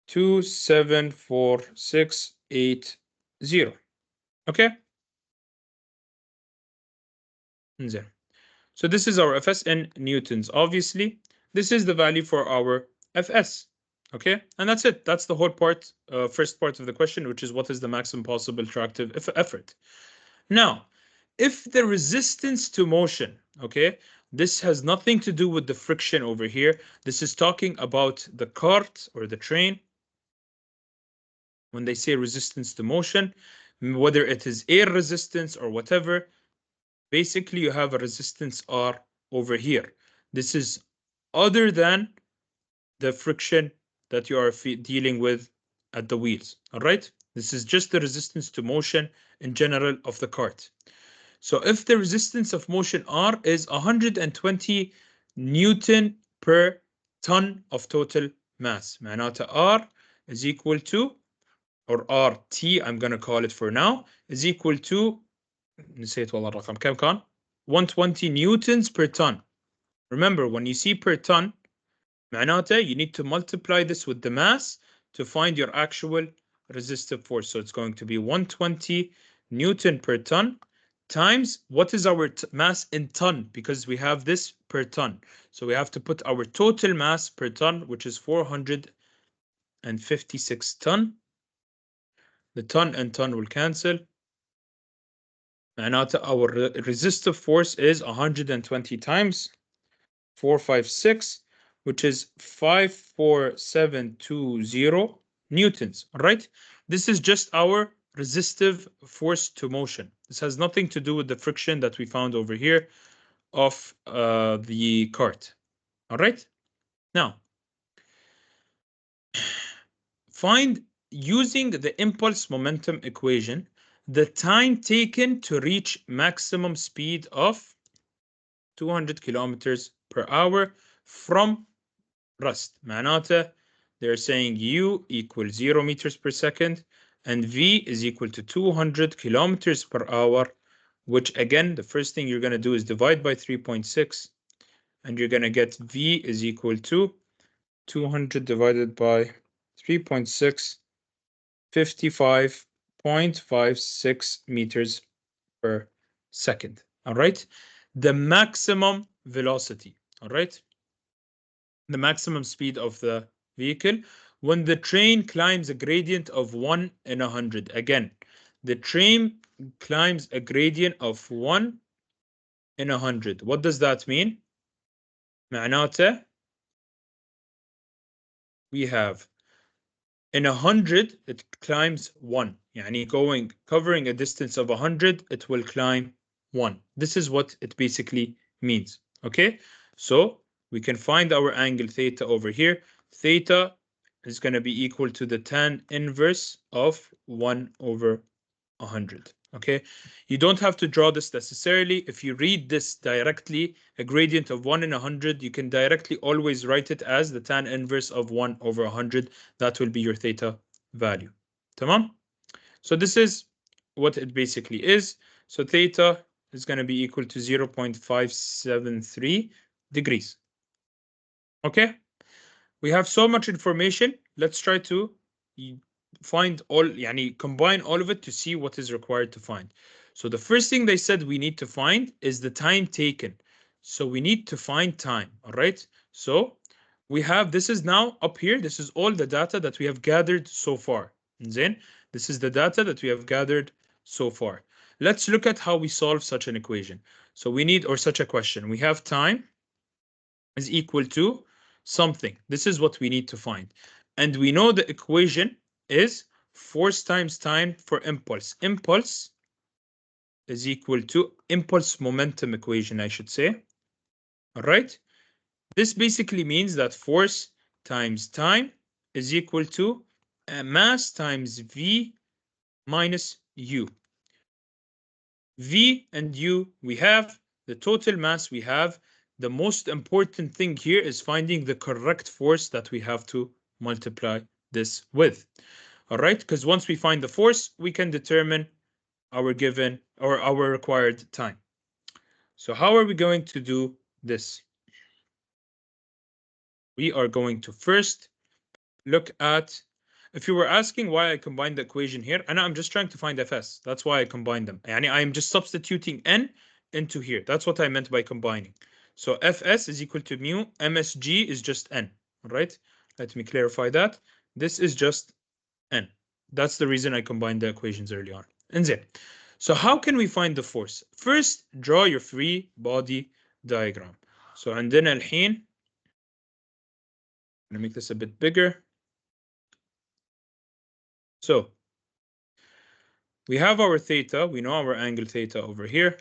274,680. Okay? So this is our Fs in newtons. Obviously, this is the value for our Fs. Okay, and that's it. That's the whole part, first part of the question, which is what is the maximum possible tractive effort. Now, if the resistance to motion, okay, this has nothing to do with the friction over here. This is talking about the cart or the train. When they say resistance to motion, whether it is air resistance or whatever, basically you have a resistance R over here. This is other than the friction that you are dealing with at the wheels, all right? This is just the resistance to motion in general of the cart. So if the resistance of motion R is 120 Newton per ton of total mass, معناته R is equal to, or RT I'm going to call it for now, is equal to, نسيت والله الرقم كم كان؟ 120 newtons per ton. Remember, when you see per ton, معناته you need to multiply this with the mass to find your actual resistive force. So it's going to be 120 Newton per ton times what is our mass in ton, because we have this per ton. So we have to put our total mass per ton, which is 456 ton. The ton and ton will cancel. معناته our resistive force is 120 times 456, which is 54720 newtons. All right, this is just our resistive force to motion. This has nothing to do with the friction that we found over here of the cart. All right, now find, using the impulse momentum equation, the time taken to reach maximum speed of 200 kilometers per hour from rust. معناته they're saying U equals 0 meters per second and V is equal to 200 kilometers per hour, which again, the first thing you're going to do is divide by 3.6, and you're going to get V is equal to 200 divided by 3.6, 55.56 meters per second. All right, the maximum velocity. All right, the maximum speed of the vehicle when the train climbs a gradient of 1 in 100. Again, the train climbs a gradient of 1 in 100. What does that mean? معناته we have in 100 it climbs 1. يعني covering a distance of 100, it will climb 1. This is what it basically means. Okay, so we can find our angle theta over here. Theta is going to be equal to the tan inverse of 1 over 100. Okay, you don't have to draw this necessarily. If you read this directly, a gradient of 1 in 100, you can directly always write it as the tan inverse of 1 over 100. That will be your theta value. Tamam? So this is what it basically is. So theta is going to be equal to 0.573 degrees. Okay, we have so much information. Let's try to find all, combine all of it to see what is required to find. So the first thing they said we need to find is the time taken. So we need to find time. All right, so we have, this is now up here, this is all the data that we have gathered so far. Then this is the data that we have gathered so far. Let's look at how we solve such an equation. So we need, or such a question, we have time is equal to something. This is what we need to find. And we know the equation is force times time for impulse. Impulse is equal to impulse momentum equation, I should say. All right. This basically means that force times time is equal to mass times V minus U. V and U we have, the total mass we have. The most important thing here is finding the correct force that we have to multiply this with. All right, because once we find the force, we can determine our given or our required time. So how are we going to do this? We are going to first look at, if you were asking why I combined the equation here, and I'm just trying to find Fs. That's why I combined them. And I'm just substituting N into here. That's what I meant by combining. So Fs is equal to mu, Msg is just N. All right, let me clarify that. This is just N. That's the reason I combined the equations early on. And then, so how can we find the force? First, draw your free body diagram. So عندنا الحين, I'm gonna make this a bit bigger. So we have our theta, we know our angle theta over here,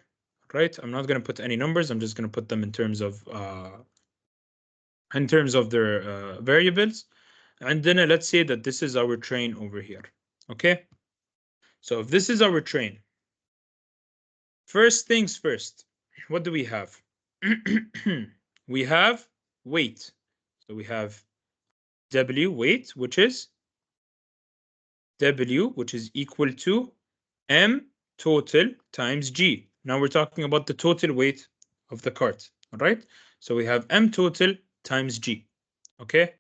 right? I'm not going to put any numbers, I'm just going to put them in terms of their variables. And then let's say that this is our train over here. Okay, so if this is our train, first things first, what do we have? We have weight. So we have W, weight, which is W, which is equal to M total times G. Now we're talking about the total weight of the cart. All right. So we have M total times G. Okay.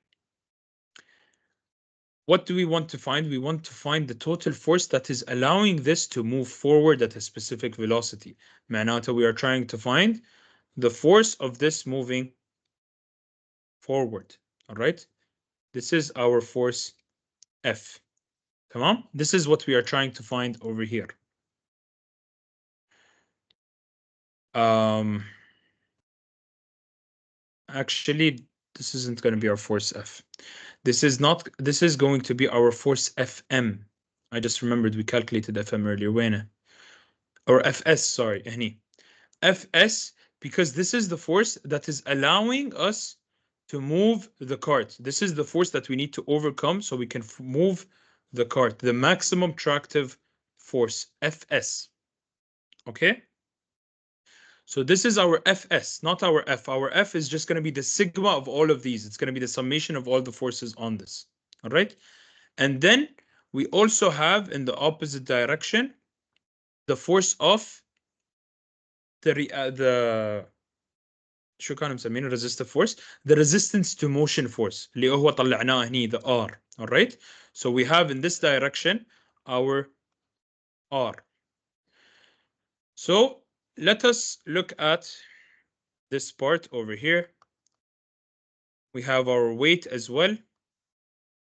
What do we want to find? We want to find the total force that is allowing this to move forward at a specific velocity. معناته we are trying to find the force of this moving forward. All right. This is our force F. تمام. This is what we are trying to find over here. Actually, this isn't going to be our force F. This is going to be our force FM. I just remembered we calculated FM earlier. وين? Or FS, sorry. هني. FS, because this is the force that is allowing us to move the cart. This is the force that we need to overcome so we can move the cart. The maximum tractive force, FS. Okay? So this is our Fs, not our F. Our F is just going to be the sigma of all of these. It's going to be the summation of all the forces on this. All right. And then we also have in the opposite direction the force of the شو كانوا مسمينه resistive force, the resistance to motion force اللي هو طلعناه هني the R. All right. So we have in this direction our R. So let us look at this part over here. We have our weight as well.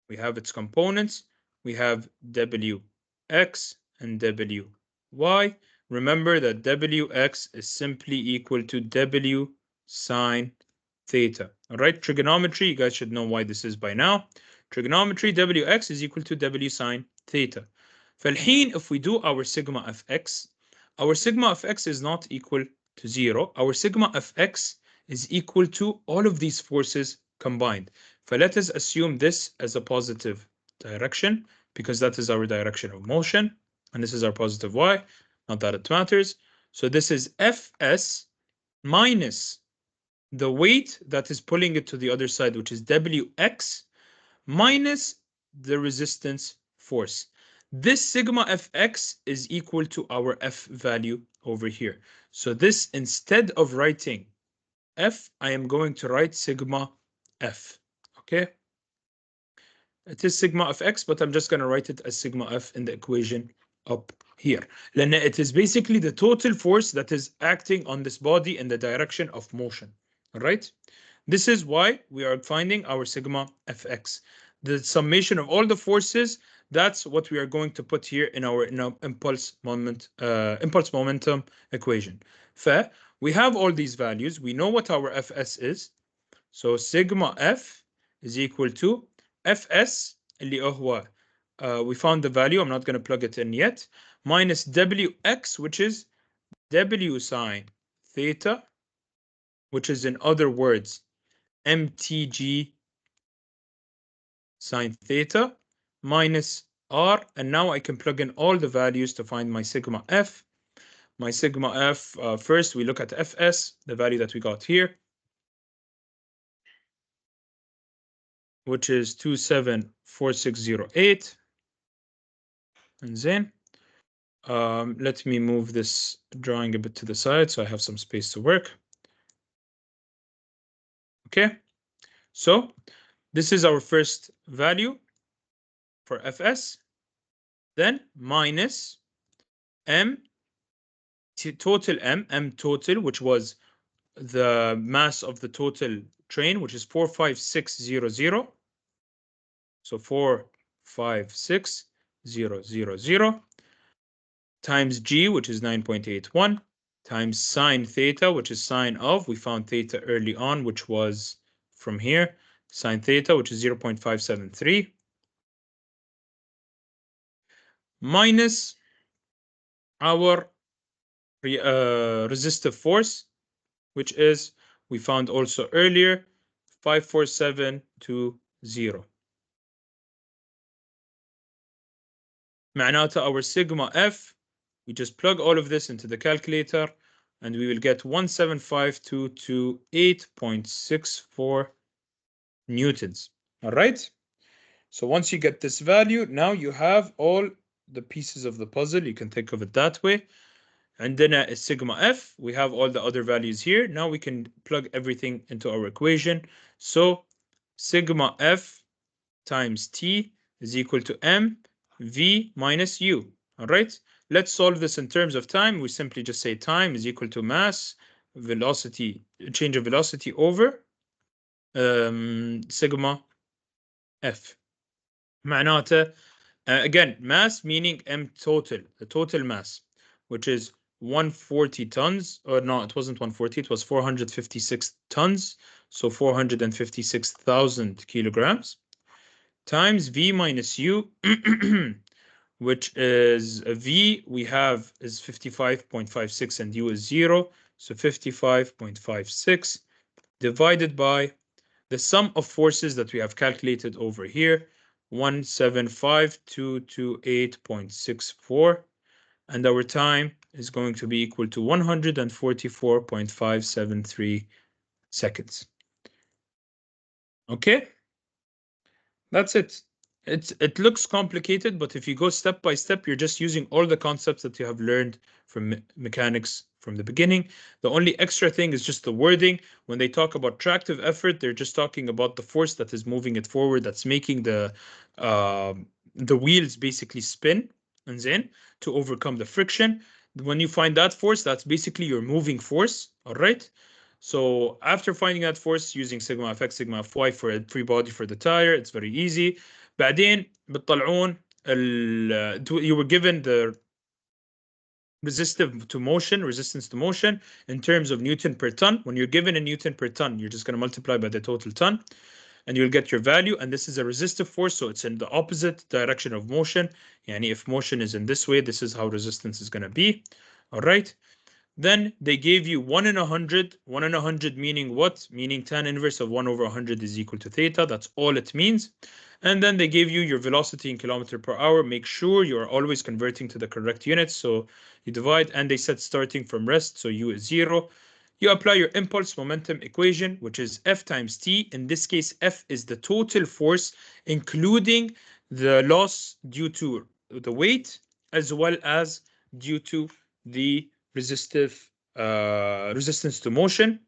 We have its components. We have Wx and Wy. Remember that Wx is simply equal to W sine theta. All right, trigonometry, you guys should know why this is by now. Trigonometry, Wx is equal to W sine theta. فالحين, if we do our sigma of x, our sigma of x is not equal to 0. Our sigma of x is equal to all of these forces combined. So let us assume this as a positive direction because that is our direction of motion, and this is our positive y, not that it matters. So this is Fs minus the weight that is pulling it to the other side, which is Wx, minus the resistance force. This sigma Fx is equal to our F value over here. So this, instead of writing F, I am going to write sigma F. Okay. It is sigma of X, but I'm just going to write it as sigma F in the equation up here. لأن it is basically the total force that is acting on this body in the direction of motion. All right. This is why we are finding our sigma Fx. The summation of all the forces, that's what we are going to put here in our impulse momentum equation. Fair. We have all these values. We know what our Fs is. So sigma F is equal to Fs اللي هو we found the value, I'm not going to plug it in yet, minus Wx, which is W sine theta, which is in other words mtg sine theta, minus R, and now I can plug in all the values to find my sigma F. My sigma F, first we look at Fs, the value that we got here, which is 274608. And then let me move this drawing a bit to the side so I have some space to work. Okay, so this is our first value for Fs, then minus M total M total, which was the mass of the total train, which is 45600. So 456,000 times G, which is 9.81, times sine theta, which is sine of, we found theta early on, which was from here, sine theta, which is 0.573, minus our resistive force, which is, we found also earlier, 54720. معناته our sigma F, we just plug all of this into the calculator and we will get 175,228.64 newtons. All right. So once you get this value, now you have all the pieces of the puzzle. You can think of it that way. عندنا sigma f. We have all the other values here. Now we can plug everything into our equation. So sigma f times t is equal to mv minus u. All right. Let's solve this in terms of time. We simply just say time is equal to mass, velocity, change of velocity over sigma f. معناته again, mass meaning m total, the total mass, which is 140 tons, or no, it wasn't 140, it was 456 tons, so 456,000 kilograms, times v minus u, which is v we have is 55.56 and u is 0, so 55.56 divided by the sum of forces that we have calculated over here, 175,228.64, and our time is going to be equal to 144.573 seconds. Okay, that's it. It looks complicated, but if you go step by step, you're just using all the concepts that you have learned from mechanics from the beginning. The only extra thing is just the wording. When they talk about tractive effort, they're just talking about the force that is moving it forward, that's making the wheels basically spin, and then to overcome the friction. When you find that force, that's basically your moving force. All right. So after finding that force using sigma f x, sigma f y for a free body for the tire, it's very easy. بعدين بتطلعون you were given the resistance to motion in terms of Newton per ton. When you're given a Newton per ton, you're just going to multiply by the total ton and you'll get your value. And this is a resistive force, so it's in the opposite direction of motion. Yani if motion is in this way, this is how resistance is going to be. All right. Then they gave you 1 in 100. 1 in 100 meaning what? Meaning tan inverse of 1 over 100 is equal to theta. That's all it means. And then they gave you your velocity in kilometer per hour. Make sure you're always converting to the correct units. So you divide, and they said starting from rest, so u is 0. You apply your impulse momentum equation, which is F times T. In this case, F is the total force, including the loss due to the weight, as well as due to the resistance to motion,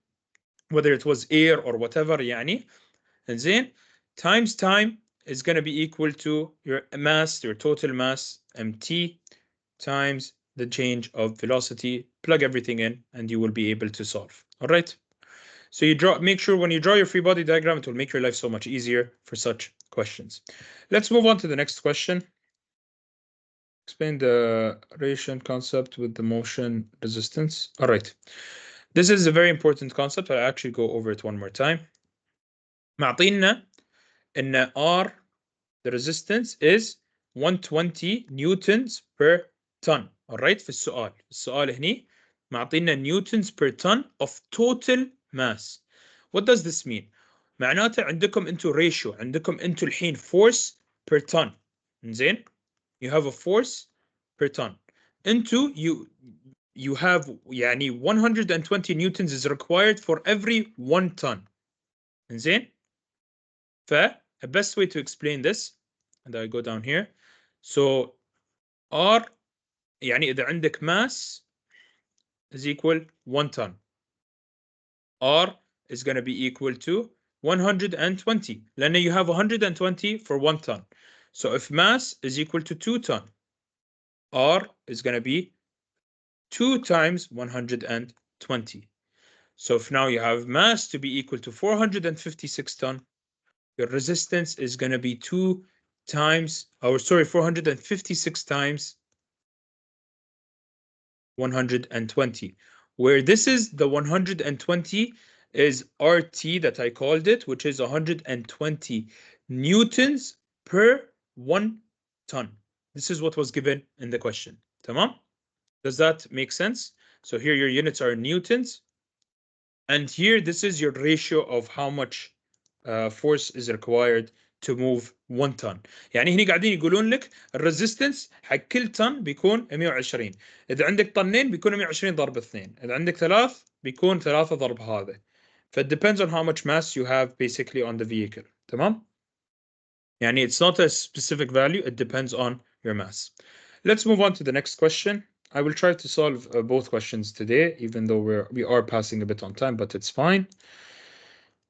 whether it was air or whatever يعني. And then times time is going to be equal to your mass, your total mass, mt, times the change of velocity. Plug everything in and you will be able to solve. All right. So make sure when you draw your free body diagram, it will make your life so much easier for such questions. Let's move on to the next question. Explain the relation concept with the motion resistance. All right. This is a very important concept. I'll actually go over it one more time. معطينا إن R, the resistance is 120 newtons per ton. All right. في السؤال هني معطينا newtons per ton of total mass. What does this mean? معناته عندكم انتو ratio، عندكم انتو الحين force per ton. زين؟ you have a force per ton into you have يعني 120 newtons is required for every 1 ton. زين؟ a best way to explain this, and I go down here. So R يعني إذا عندك mass is equal 1 ton. R is going to be equal to 120 لأن you have 120 for 1 ton. So if mass is equal to 2 ton, R is going to be 2 times 120. So if now you have mass to be equal to 456 ton, your resistance is going to be 456 times 120, where this is the 120 is RT that I called it, which is 120 newtons per 1 ton. This is what was given in the question. Tamam? Does that make sense? So here your units are newtons, and here this is your ratio of how much force is required to move 1 ton. يعني هنا قاعدين يقولون لك الريزيستنس حق كل طن بيكون 120. اذا عندك طنين بيكون 120 ضرب 2. اذا عندك 3 بيكون 3 ضرب هذا. It depends on how much mass you have basically on the vehicle. تمام؟ يعني it's not a specific value, it depends on your mass. Let's move on to the next question. I will try to solve both questions today, even though we are passing a bit on time, but it's fine.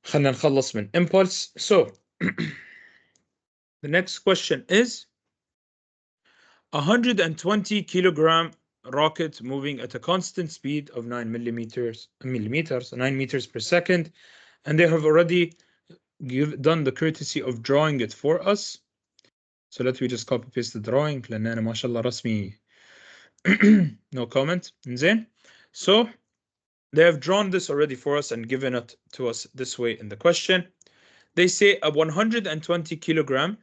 خلينا نخلص من impulse. So the next question is 120 kilogram rocket moving at a constant speed of 9 millimeters, 9 meters per second, and they have already done the courtesy of drawing it for us. So let me just copy paste the drawing لأن أنا ما شاء الله رسمي no comment. زين. So they have drawn this already for us and given it to us this way in the question. They say a 120 kilogram,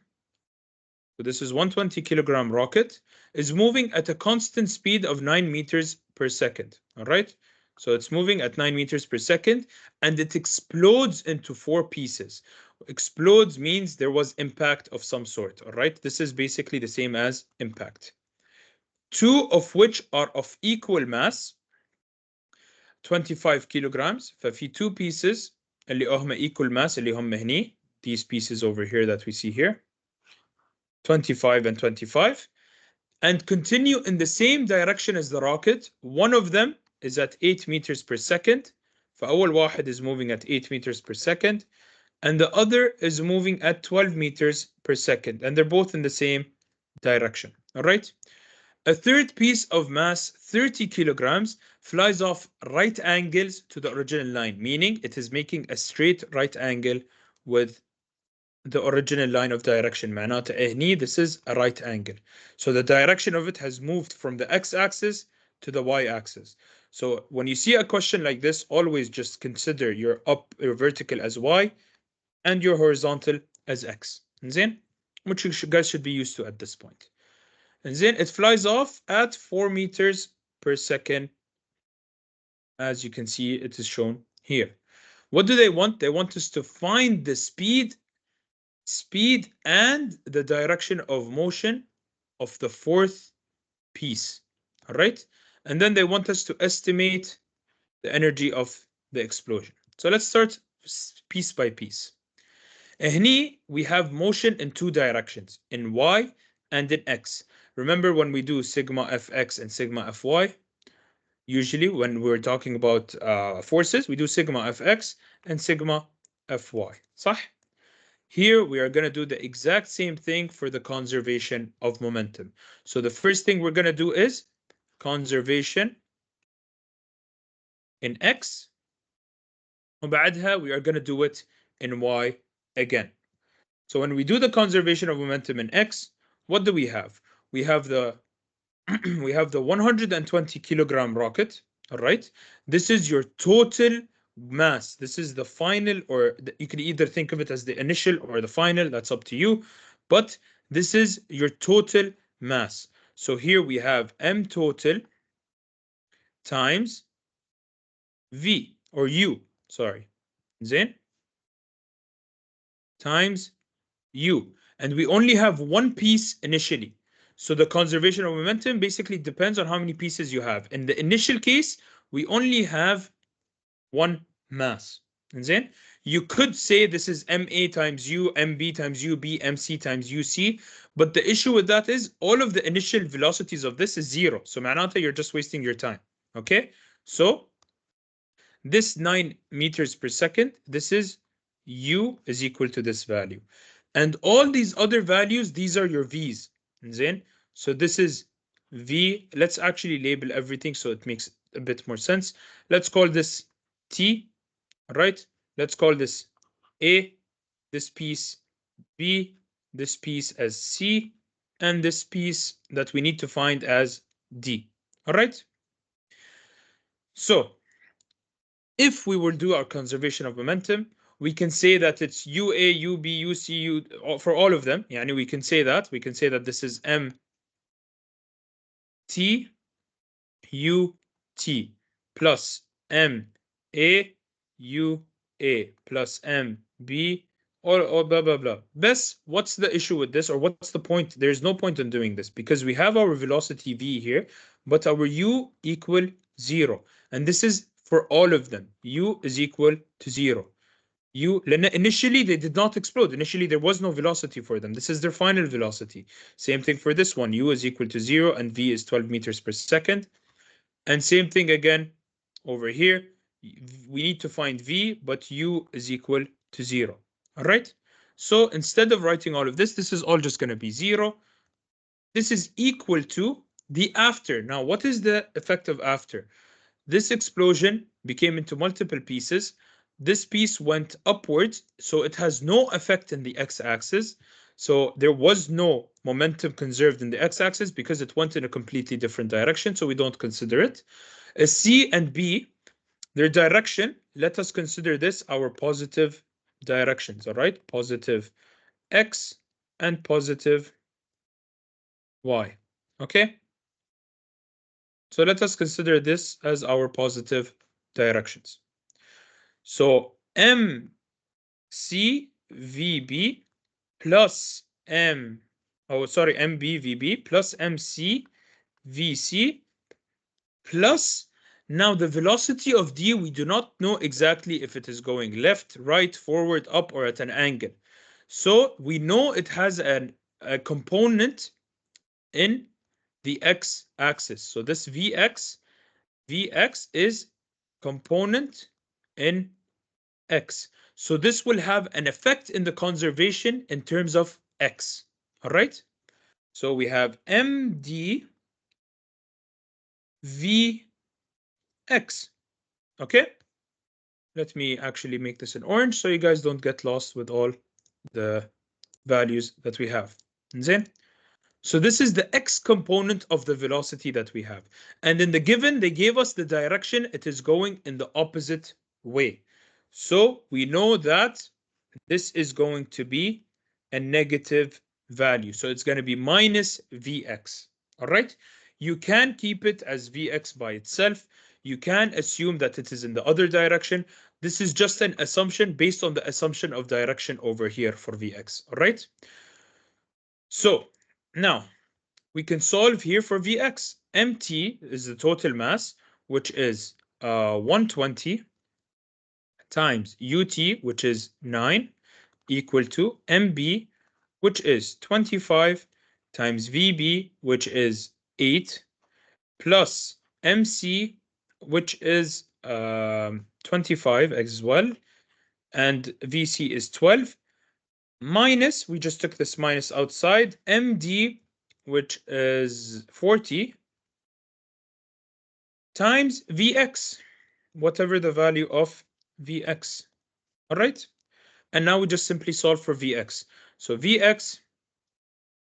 so this is 120 kilogram rocket, is moving at a constant speed of 9 meters per second. All right. So it's moving at 9 meters per second and it explodes into 4 pieces. Explodes means there was impact of some sort. All right. This is basically the same as impact. 2 of which are of equal mass, 25 kilograms. ففي 2 pieces اللي هم equal mass اللي هم هني, these pieces over here that we see here, 25 and 25, and continue in the same direction as the rocket. One of them is at 8 meters per second. فأول واحد is moving at 8 meters per second, and the other is moving at 12 meters per second, and they're both in the same direction. All right. A third piece of mass, 30 kilograms, flies off right angles to the original line, meaning it is making a straight right angle with the original line of direction. معناته هني this is a right angle. So the direction of it has moved from the x-axis to the y-axis. So when you see a question like this, always just consider your vertical as y and your horizontal as x. زين? Which you guys should be used to at this point. And then it flies off at 4 meters per second. As you can see, it is shown here. What do they want? They want us to find the speed and the direction of motion of the 4th piece. All right. And then they want us to estimate the energy of the explosion. So let's start piece by piece. هني we have motion in 2 directions, in y and in x. Remember when we do sigma fx and sigma fy, usually when we're talking about forces, we do sigma fx and sigma fy. صح? Here we are going to do the exact same thing for the conservation of momentum. So the first thing we're going to do is conservation in x, وبعدها we are going to do it in y again. So when we do the conservation of momentum in x, what do we have? We have the 120 kilogram rocket. All right. This is your total mass. This is the final, or you can either think of it as the initial or the final. That's up to you. But this is your total mass. So here we have m total times v, or u, sorry, زين, times u. And we only have one piece initially. So the conservation of momentum basically depends on how many pieces you have. In the initial case, we only have one mass. And then you could say this is MA times U, MB times UB, MC times UC. But the issue with that is all of the initial velocities of this is 0. So معناته you're just wasting your time. Okay? So this 9 meters per second, this is U is equal to this value. And all these other values, these are your V's. Then, so this is V. Let's actually label everything so it makes a bit more sense. Let's call this T, right? Let's call this A, this piece B, this piece as C, and this piece that we need to find as D. All right? So if we will do our conservation of momentum, we can say that it's UA, UB, UC, for all of them. Yani we can say that. We can say that this is M T U T plus M A U A plus M B or blah blah blah. Best, what's the issue with this, or what's the point? There's no point in doing this because we have our velocity V here, but our U equal 0. And this is for all of them. U is equal to 0. initially they did not explode. Initially there was no velocity for them. This is their final velocity. Same thing for this one. U is equal to 0 and V is 12 meters per second. And same thing again over here. We need to find V, but U is equal to 0. All right. So instead of writing all of this, this is all just going to be 0. This is equal to the after. Now, what is the effect of after? This explosion became into multiple pieces. This piece went upwards, so it has no effect in the x-axis. So there was no momentum conserved in the x-axis because it went in a completely different direction, so we don't consider it. C and B, their direction, let us consider this our positive directions, all right? Positive x and positive y, okay? So let us consider this as our positive directions. So MCVB plus MBVB plus MCVC plus, now the velocity of D, we do not know exactly if it is going left, right, forward, up, or at an angle. So we know it has a component in the x-axis. So this Vx is component in x. So this will have an effect in the conservation in terms of x. All right. So we have md vx. Okay. Let me actually make this in orange so you guys don't get lost with all the values that we have. Then, so this is the x component of the velocity that we have. And in the given, they gave us the direction. It is going in the opposite way. So we know that this is going to be a negative value. So it's going to be minus Vx. All right. You can keep it as Vx by itself. You can assume that it is in the other direction. This is just an assumption based on the assumption of direction over here for Vx. All right. So now we can solve here for Vx. Mt is the total mass, which is 120 times Ut, which is 9, equal to MB, which is 25 times VB, which is 8, plus MC, which is 25 as well, and VC is 12, minus, we just took this minus outside, MD, which is 40, times Vx, whatever the value of Vx. All right. And now we just simply solve for Vx. So Vx,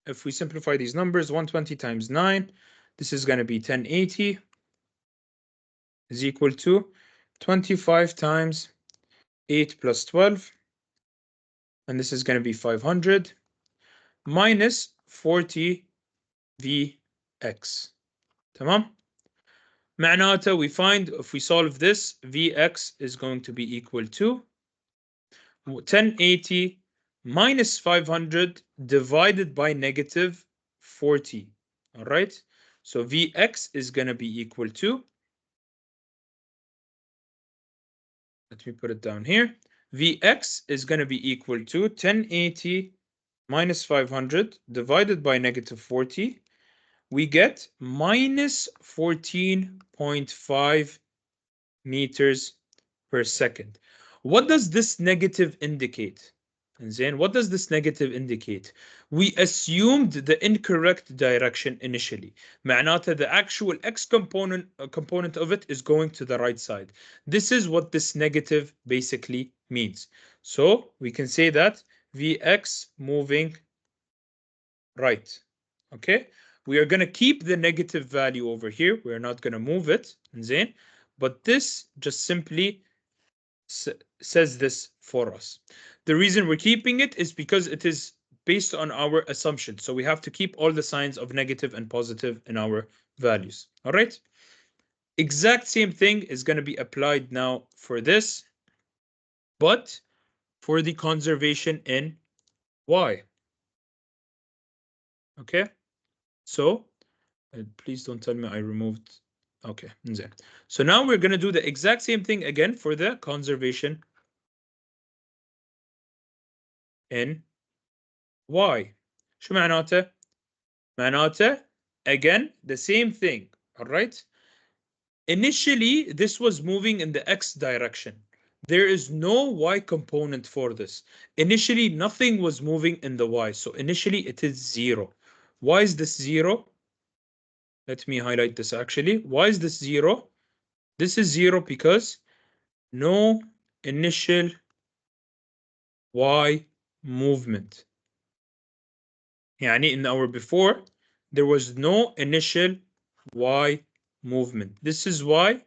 if we simplify these numbers, 120 times 9, this is going to be 1080 is equal to 25 times 8 plus 12. And this is going to be 500 minus 40 Vx. تمام؟ معناته we find if we solve this, Vx is going to be equal to 1080 minus 500 divided by negative 40. All right. So Vx is going to be equal to, let me put it down here. Vx is going to be equal to 1080 minus 500 divided by negative 40. We get minus 14.5 meters per second. What does this negative indicate? And then what does this negative indicate? We assumed the incorrect direction initially. معناته the actual x component of it is going to the right side. This is what this negative basically means. So we can say that Vx moving right. Okay. We are going to keep the negative value over here. We are not going to move it. Then, but this just simply says this for us. The reason we're keeping it is because it is based on our assumption. So we have to keep all the signs of negative and positive in our values. All right. Exact same thing is going to be applied now for this, but for the conservation in y. Okay. So please don't tell me I removed. Okay. So now we're going to do the exact same thing again for the conservation in y. شو معناته؟ معناته again the same thing. All right. Initially, this was moving in the x direction. There is no y component for this. Initially, nothing was moving in the y. So initially, it is 0. Why is this 0? Let me highlight this actually. Why is this 0? This is 0 because no initial y movement. يعني in our before, there was no initial y movement. This is why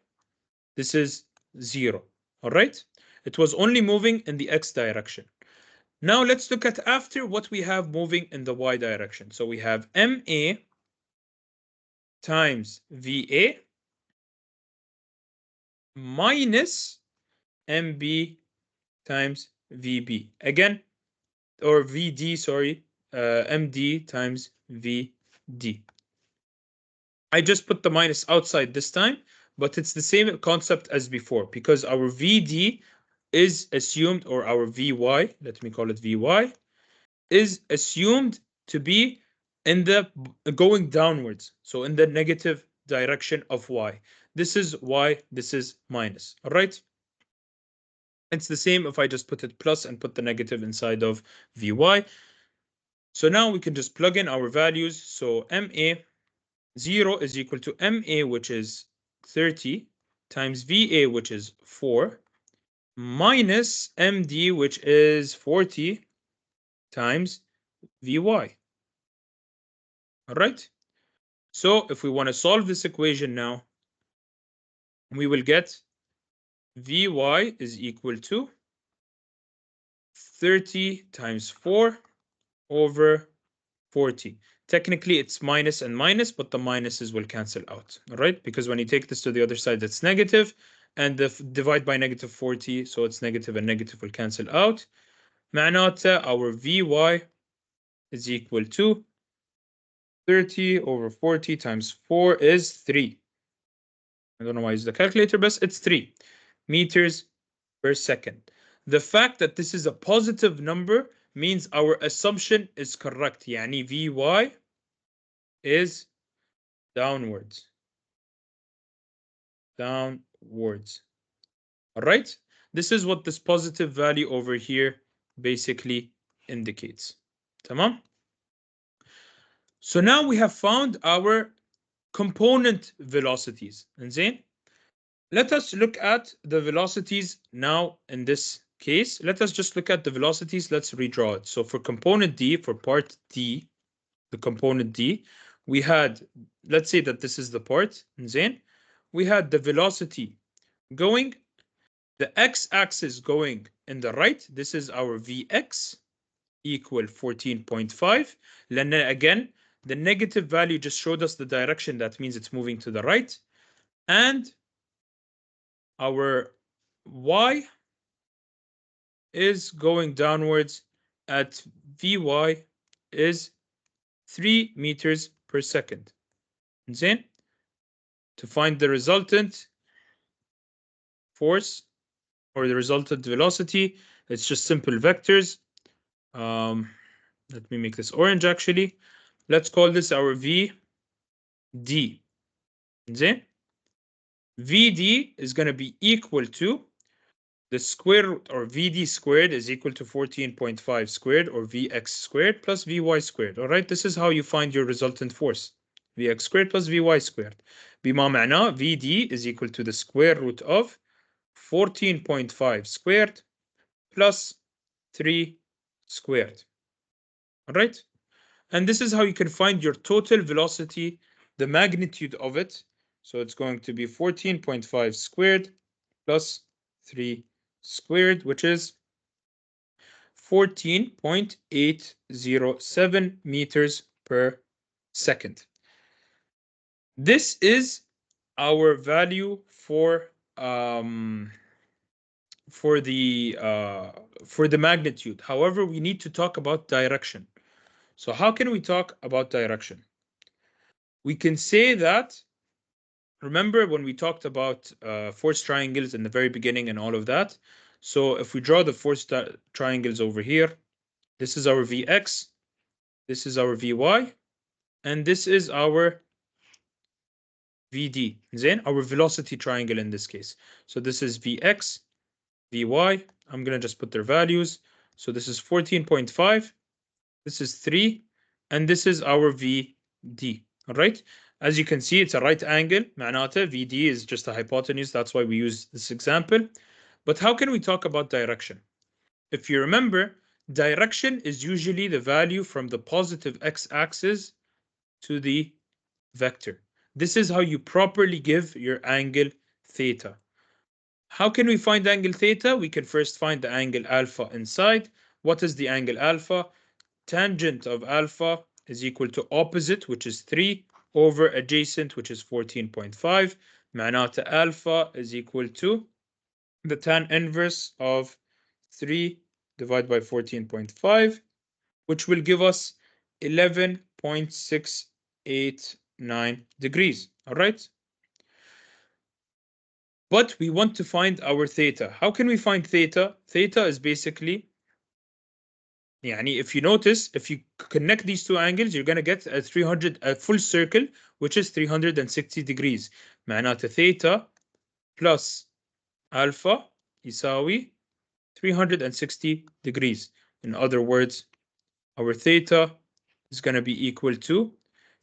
this is 0. All right? It was only moving in the x direction. Now let's look at after what we have moving in the y direction. So we have MA times VA minus MB times VB. Again, or VD, sorry, MD times VD. I just put the minus outside this time, but it's the same concept as before because our VD is assumed, or our Vy, let me call it Vy, is assumed to be in the going downwards, so in the negative direction of y. This is y, this is minus. All right. It's the same if I just put it plus and put the negative inside of Vy. So now we can just plug in our values. So MA 0 is equal to MA, which is 30, times VA, which is 4, minus MD, which is 40, times Vy. All right. So if we want to solve this equation now, we will get Vy is equal to 30 times 4 over 40. Technically, it's minus and minus, but the minuses will cancel out, all right? Because when you take this to the other side, it's negative, and divide by negative 40, so it's negative and negative will cancel out. معناته our Vy is equal to 30 over 40 times 4 is 3. I don't know why I use the calculator, but it's 3 meters per second. The fact that this is a positive number means our assumption is correct. يعني Vy is downwards. Downwards. All right? This is what this positive value over here basically indicates. تمام? So now we have found our component velocities. إنزين? Let us look at the velocities now in this case. Let us just look at the velocities. Let's redraw it. So for component D, for part D, the component D, we had, let's say that this is the part, زين. We had the velocity going, the x-axis going in the right. This is our Vx equal 14.5. Then again, the negative value just showed us the direction. That means it's moving to the right. And our y is going downwards at Vy is 3 meters per second. زين? To find the resultant force or the resultant velocity, it's just simple vectors. Let me make this orange actually. Let's call this our VD. زين? VD is going to be equal to the square root, or VD squared is equal to 14.5 squared, or Vx squared plus Vy squared. All right, this is how you find your resultant force. Vx squared plus Vy squared. بما معناه VD is equal to the square root of 14.5 squared plus 3 squared. All right, and this is how you can find your total velocity, the magnitude of it. So it's going to be 14.5 squared plus 3 squared, which is 14.807 meters per second. This is our value for the magnitude. However, we need to talk about direction. So how can we talk about direction? We can say that, remember when we talked about force triangles in the very beginning and all of that. So if we draw the force triangles over here, This is our Vx, this is our Vy, and this is our Vd. Then our velocity triangle in this case. So this is Vx, Vy. I'm going to just put their values. So this is 14.5, this is 3, and this is our Vd. All right. As you can see, it's a right angle. معناته Vd is just a hypotenuse. That's why we use this example. But how can we talk about direction? If you remember, direction is usually the value from the positive x-axis to the vector. This is how you properly give your angle theta. How can we find angle theta? We can first find the angle alpha inside. What is the angle alpha? Tangent of alpha is equal to opposite, which is 3, over adjacent, which is 14.5. معناته alpha is equal to the tan inverse of 3 divided by 14.5, which will give us 11.689 degrees. All right. But we want to find our theta. How can we find theta? Theta is basically, if you notice, if you connect these two angles, you're going to get a full circle, which is 360 degrees. معناته theta plus alpha يساوي 360 degrees. In other words, our theta is going to be equal to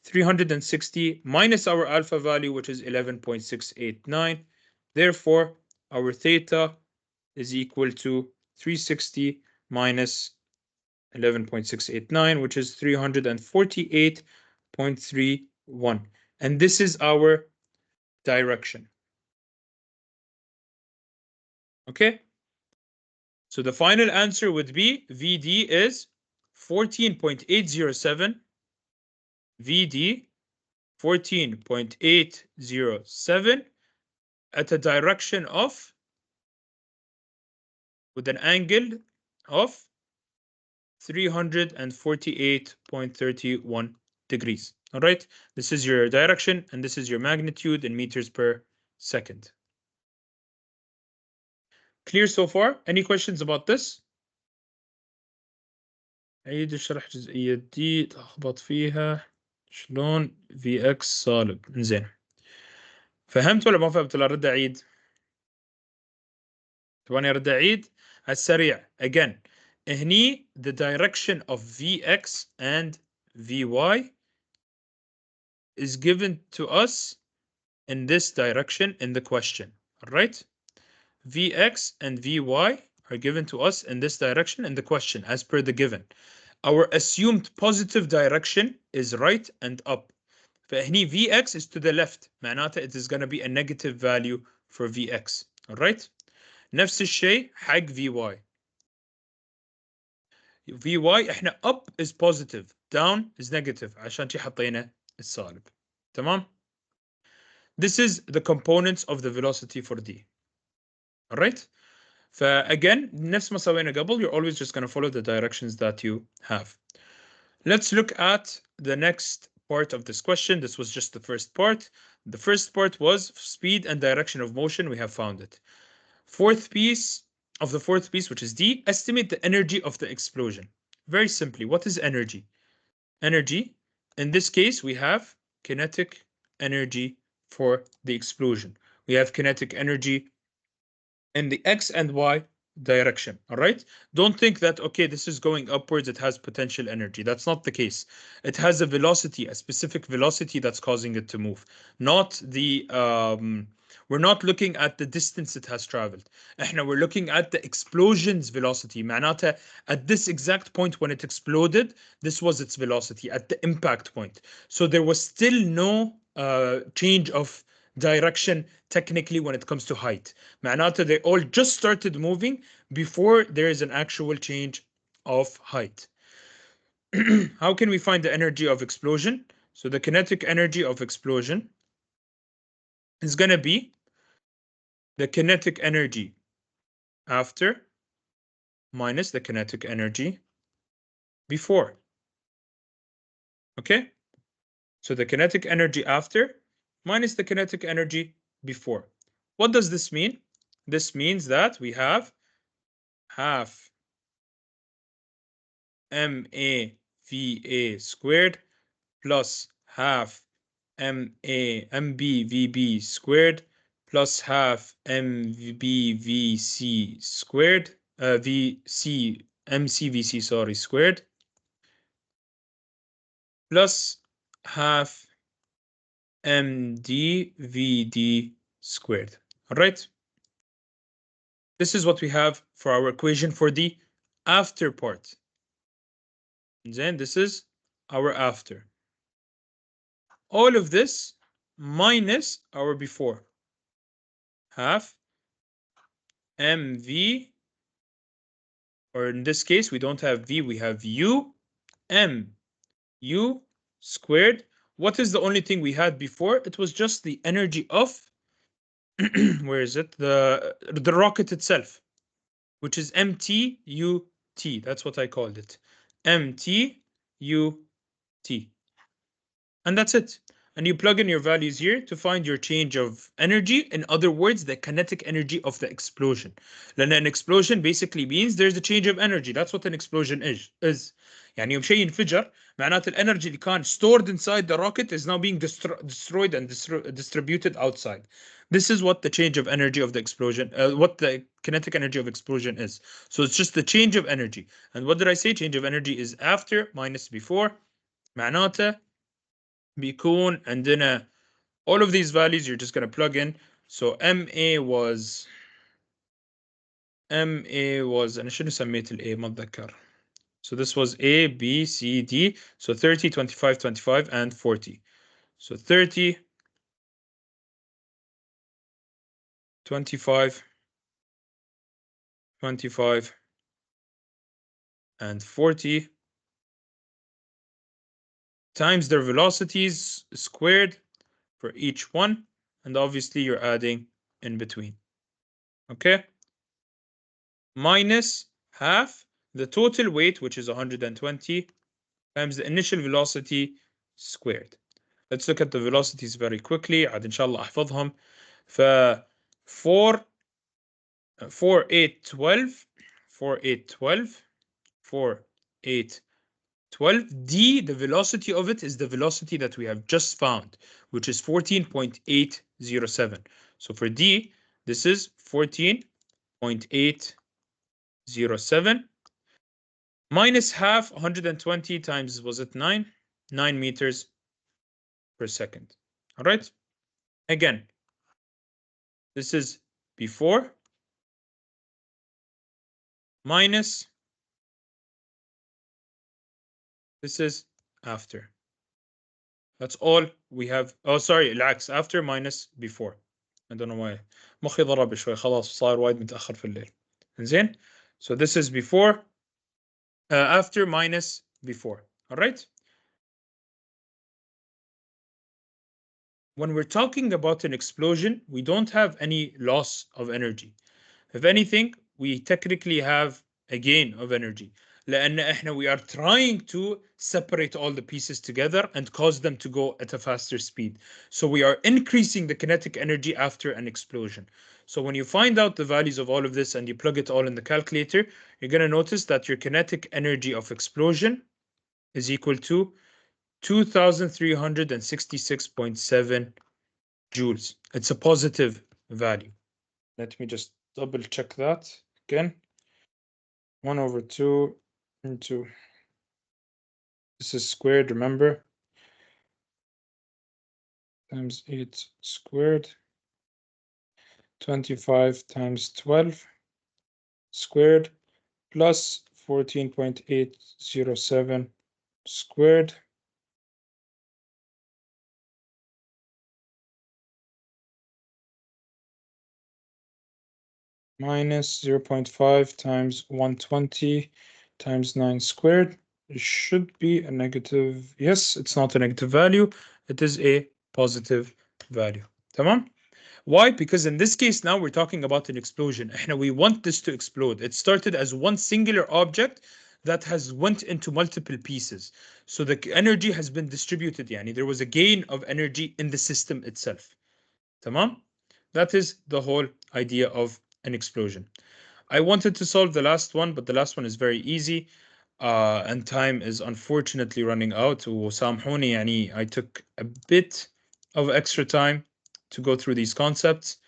360 minus our alpha value, which is 11.689. Therefore, our theta is equal to 360 minus 11.689, which is 348.31. And this is our direction. Okay? So the final answer would be VD is 14.807. VD 14.807 at a direction of, with an angle of 348.31 degrees. All right, this is your direction and this is your magnitude in meters per second. Clear so far? Any questions about this? عيد الشرح جزئية دي تخبط فيها شلون في اكس صالب. زين، فهمت ولا ما فهمت ولا ارد اعيد؟ تبغاني ارد اعيد على السريع. Again, هني the direction of Vx and Vy is given to us in this direction in the question. All right? Vx and Vy are given to us in this direction in the question as per the given. Our assumed positive direction is right and up. فهني Vx is to the left. معناته it is going to be a negative value for Vx. All right? نفس الشيء حق Vy. Vy احنا up is positive, down is negative عشان شي حطينا السالب. تمام؟ This is the components of the velocity for D. All right? فagain نفس ما سوينا قبل, you're always just going to follow the directions that you have. Let's look at the next part of this question. This was just the first part. The first part was speed and direction of motion. We have found it. Fourth piece, which is D, estimate the energy of the explosion. Very simply, what is energy? Energy, in this case, we have kinetic energy for the explosion. We have kinetic energy in the X and Y direction. All right. Don't think that, okay, this is going upwards, it has potential energy. That's not the case. It has a velocity, a specific velocity that's causing it to move. Not the, we're not looking at the distance it has traveled. We're looking at the explosion's velocity. معناتها at this exact point when it exploded, this was its velocity at the impact point. So there was still no change of direction technically when it comes to height. معناته they all just started moving before there is an actual change of height. How can we find the energy of explosion? So the kinetic energy of explosion is going to be the kinetic energy after minus the kinetic energy before. Okay? So the kinetic energy after minus the kinetic energy before. What does this mean? This means that we have half MA squared plus half MBVB squared plus half MBVC squared, MCVC, sorry, squared, plus half MDVD squared. All right. This is what we have for our equation for the after part. And then this is our after. All of this minus our before. Half mv, or in this case, we don't have v, we have u, m u squared. What is the only thing we had before? It was just the energy of, where is it? The rocket itself, which is mtut. That's what I called it. mtut. And that's it. And you plug in your values here to find your change of energy. In other words, the kinetic energy of the explosion. لأن an explosion basically means there's a change of energy. That's what an explosion is. يعني يوم شيء ينفجر معناته الانرجي اللي كان stored inside the rocket is now being destroyed and distributed outside. This is what the change of energy of the explosion, what the kinetic energy of explosion is. So it's just the change of energy. And what did I say? Change of energy is after minus before. معناته بيكون عندنا all of these values you're just going to plug in. So MA was أنا شنو سميت ال A ما أتذكر. So this was A, B, C, D. So 30, 25, 25, and 40. So 30, 25, 25, and 40 times their velocities squared for each one. And obviously you're adding in between. Okay? Minus half the total weight, which is 120, times the initial velocity squared. Let's look at the velocities very quickly. عاد إن شاء الله أحفظهم. ف 4 4 8 12 4 8 12 4 8 12. D, the velocity of it is the velocity that we have just found, which is 14.807. So for D, this is 14.807 minus half 120 times, was it 9 meters per second. All right. Again, this is before minus this is after. That's all we have. Oh, sorry, العكس, after minus before. I don't know why. مخي ضرب شوي خلاص صار وايد متأخر في الليل. إنزين. So this is before, after minus before. All right. When we're talking about an explosion, we don't have any loss of energy. If anything, we technically have a gain of energy. لأن إحنا we are trying to separate all the pieces together and cause them to go at a faster speed. So we are increasing the kinetic energy after an explosion. So when you find out the values of all of this and you plug it all in the calculator, you're going to notice that your kinetic energy of explosion is equal to 2366.7 joules. It's a positive value. Let me just double check that again. 1 over 2 into, this is squared, remember, times 8 squared, 25 times 12 squared, plus 14.807 squared, minus 0.5 times 120 times 9 squared. It should be a negative. Yes, it's not a negative value. It is a positive value. تمام? Why? Because in this case now we're talking about an explosion. We want this to explode. It started as one singular object that has went into multiple pieces. So the energy has been distributed. Yani there was a gain of energy in the system itself. تمام? That is the whole idea of an explosion. I wanted to solve the last one, but the last one is very easy. and time is unfortunately running out. وسامحوني يعني I took a bit of extra time to go through these concepts.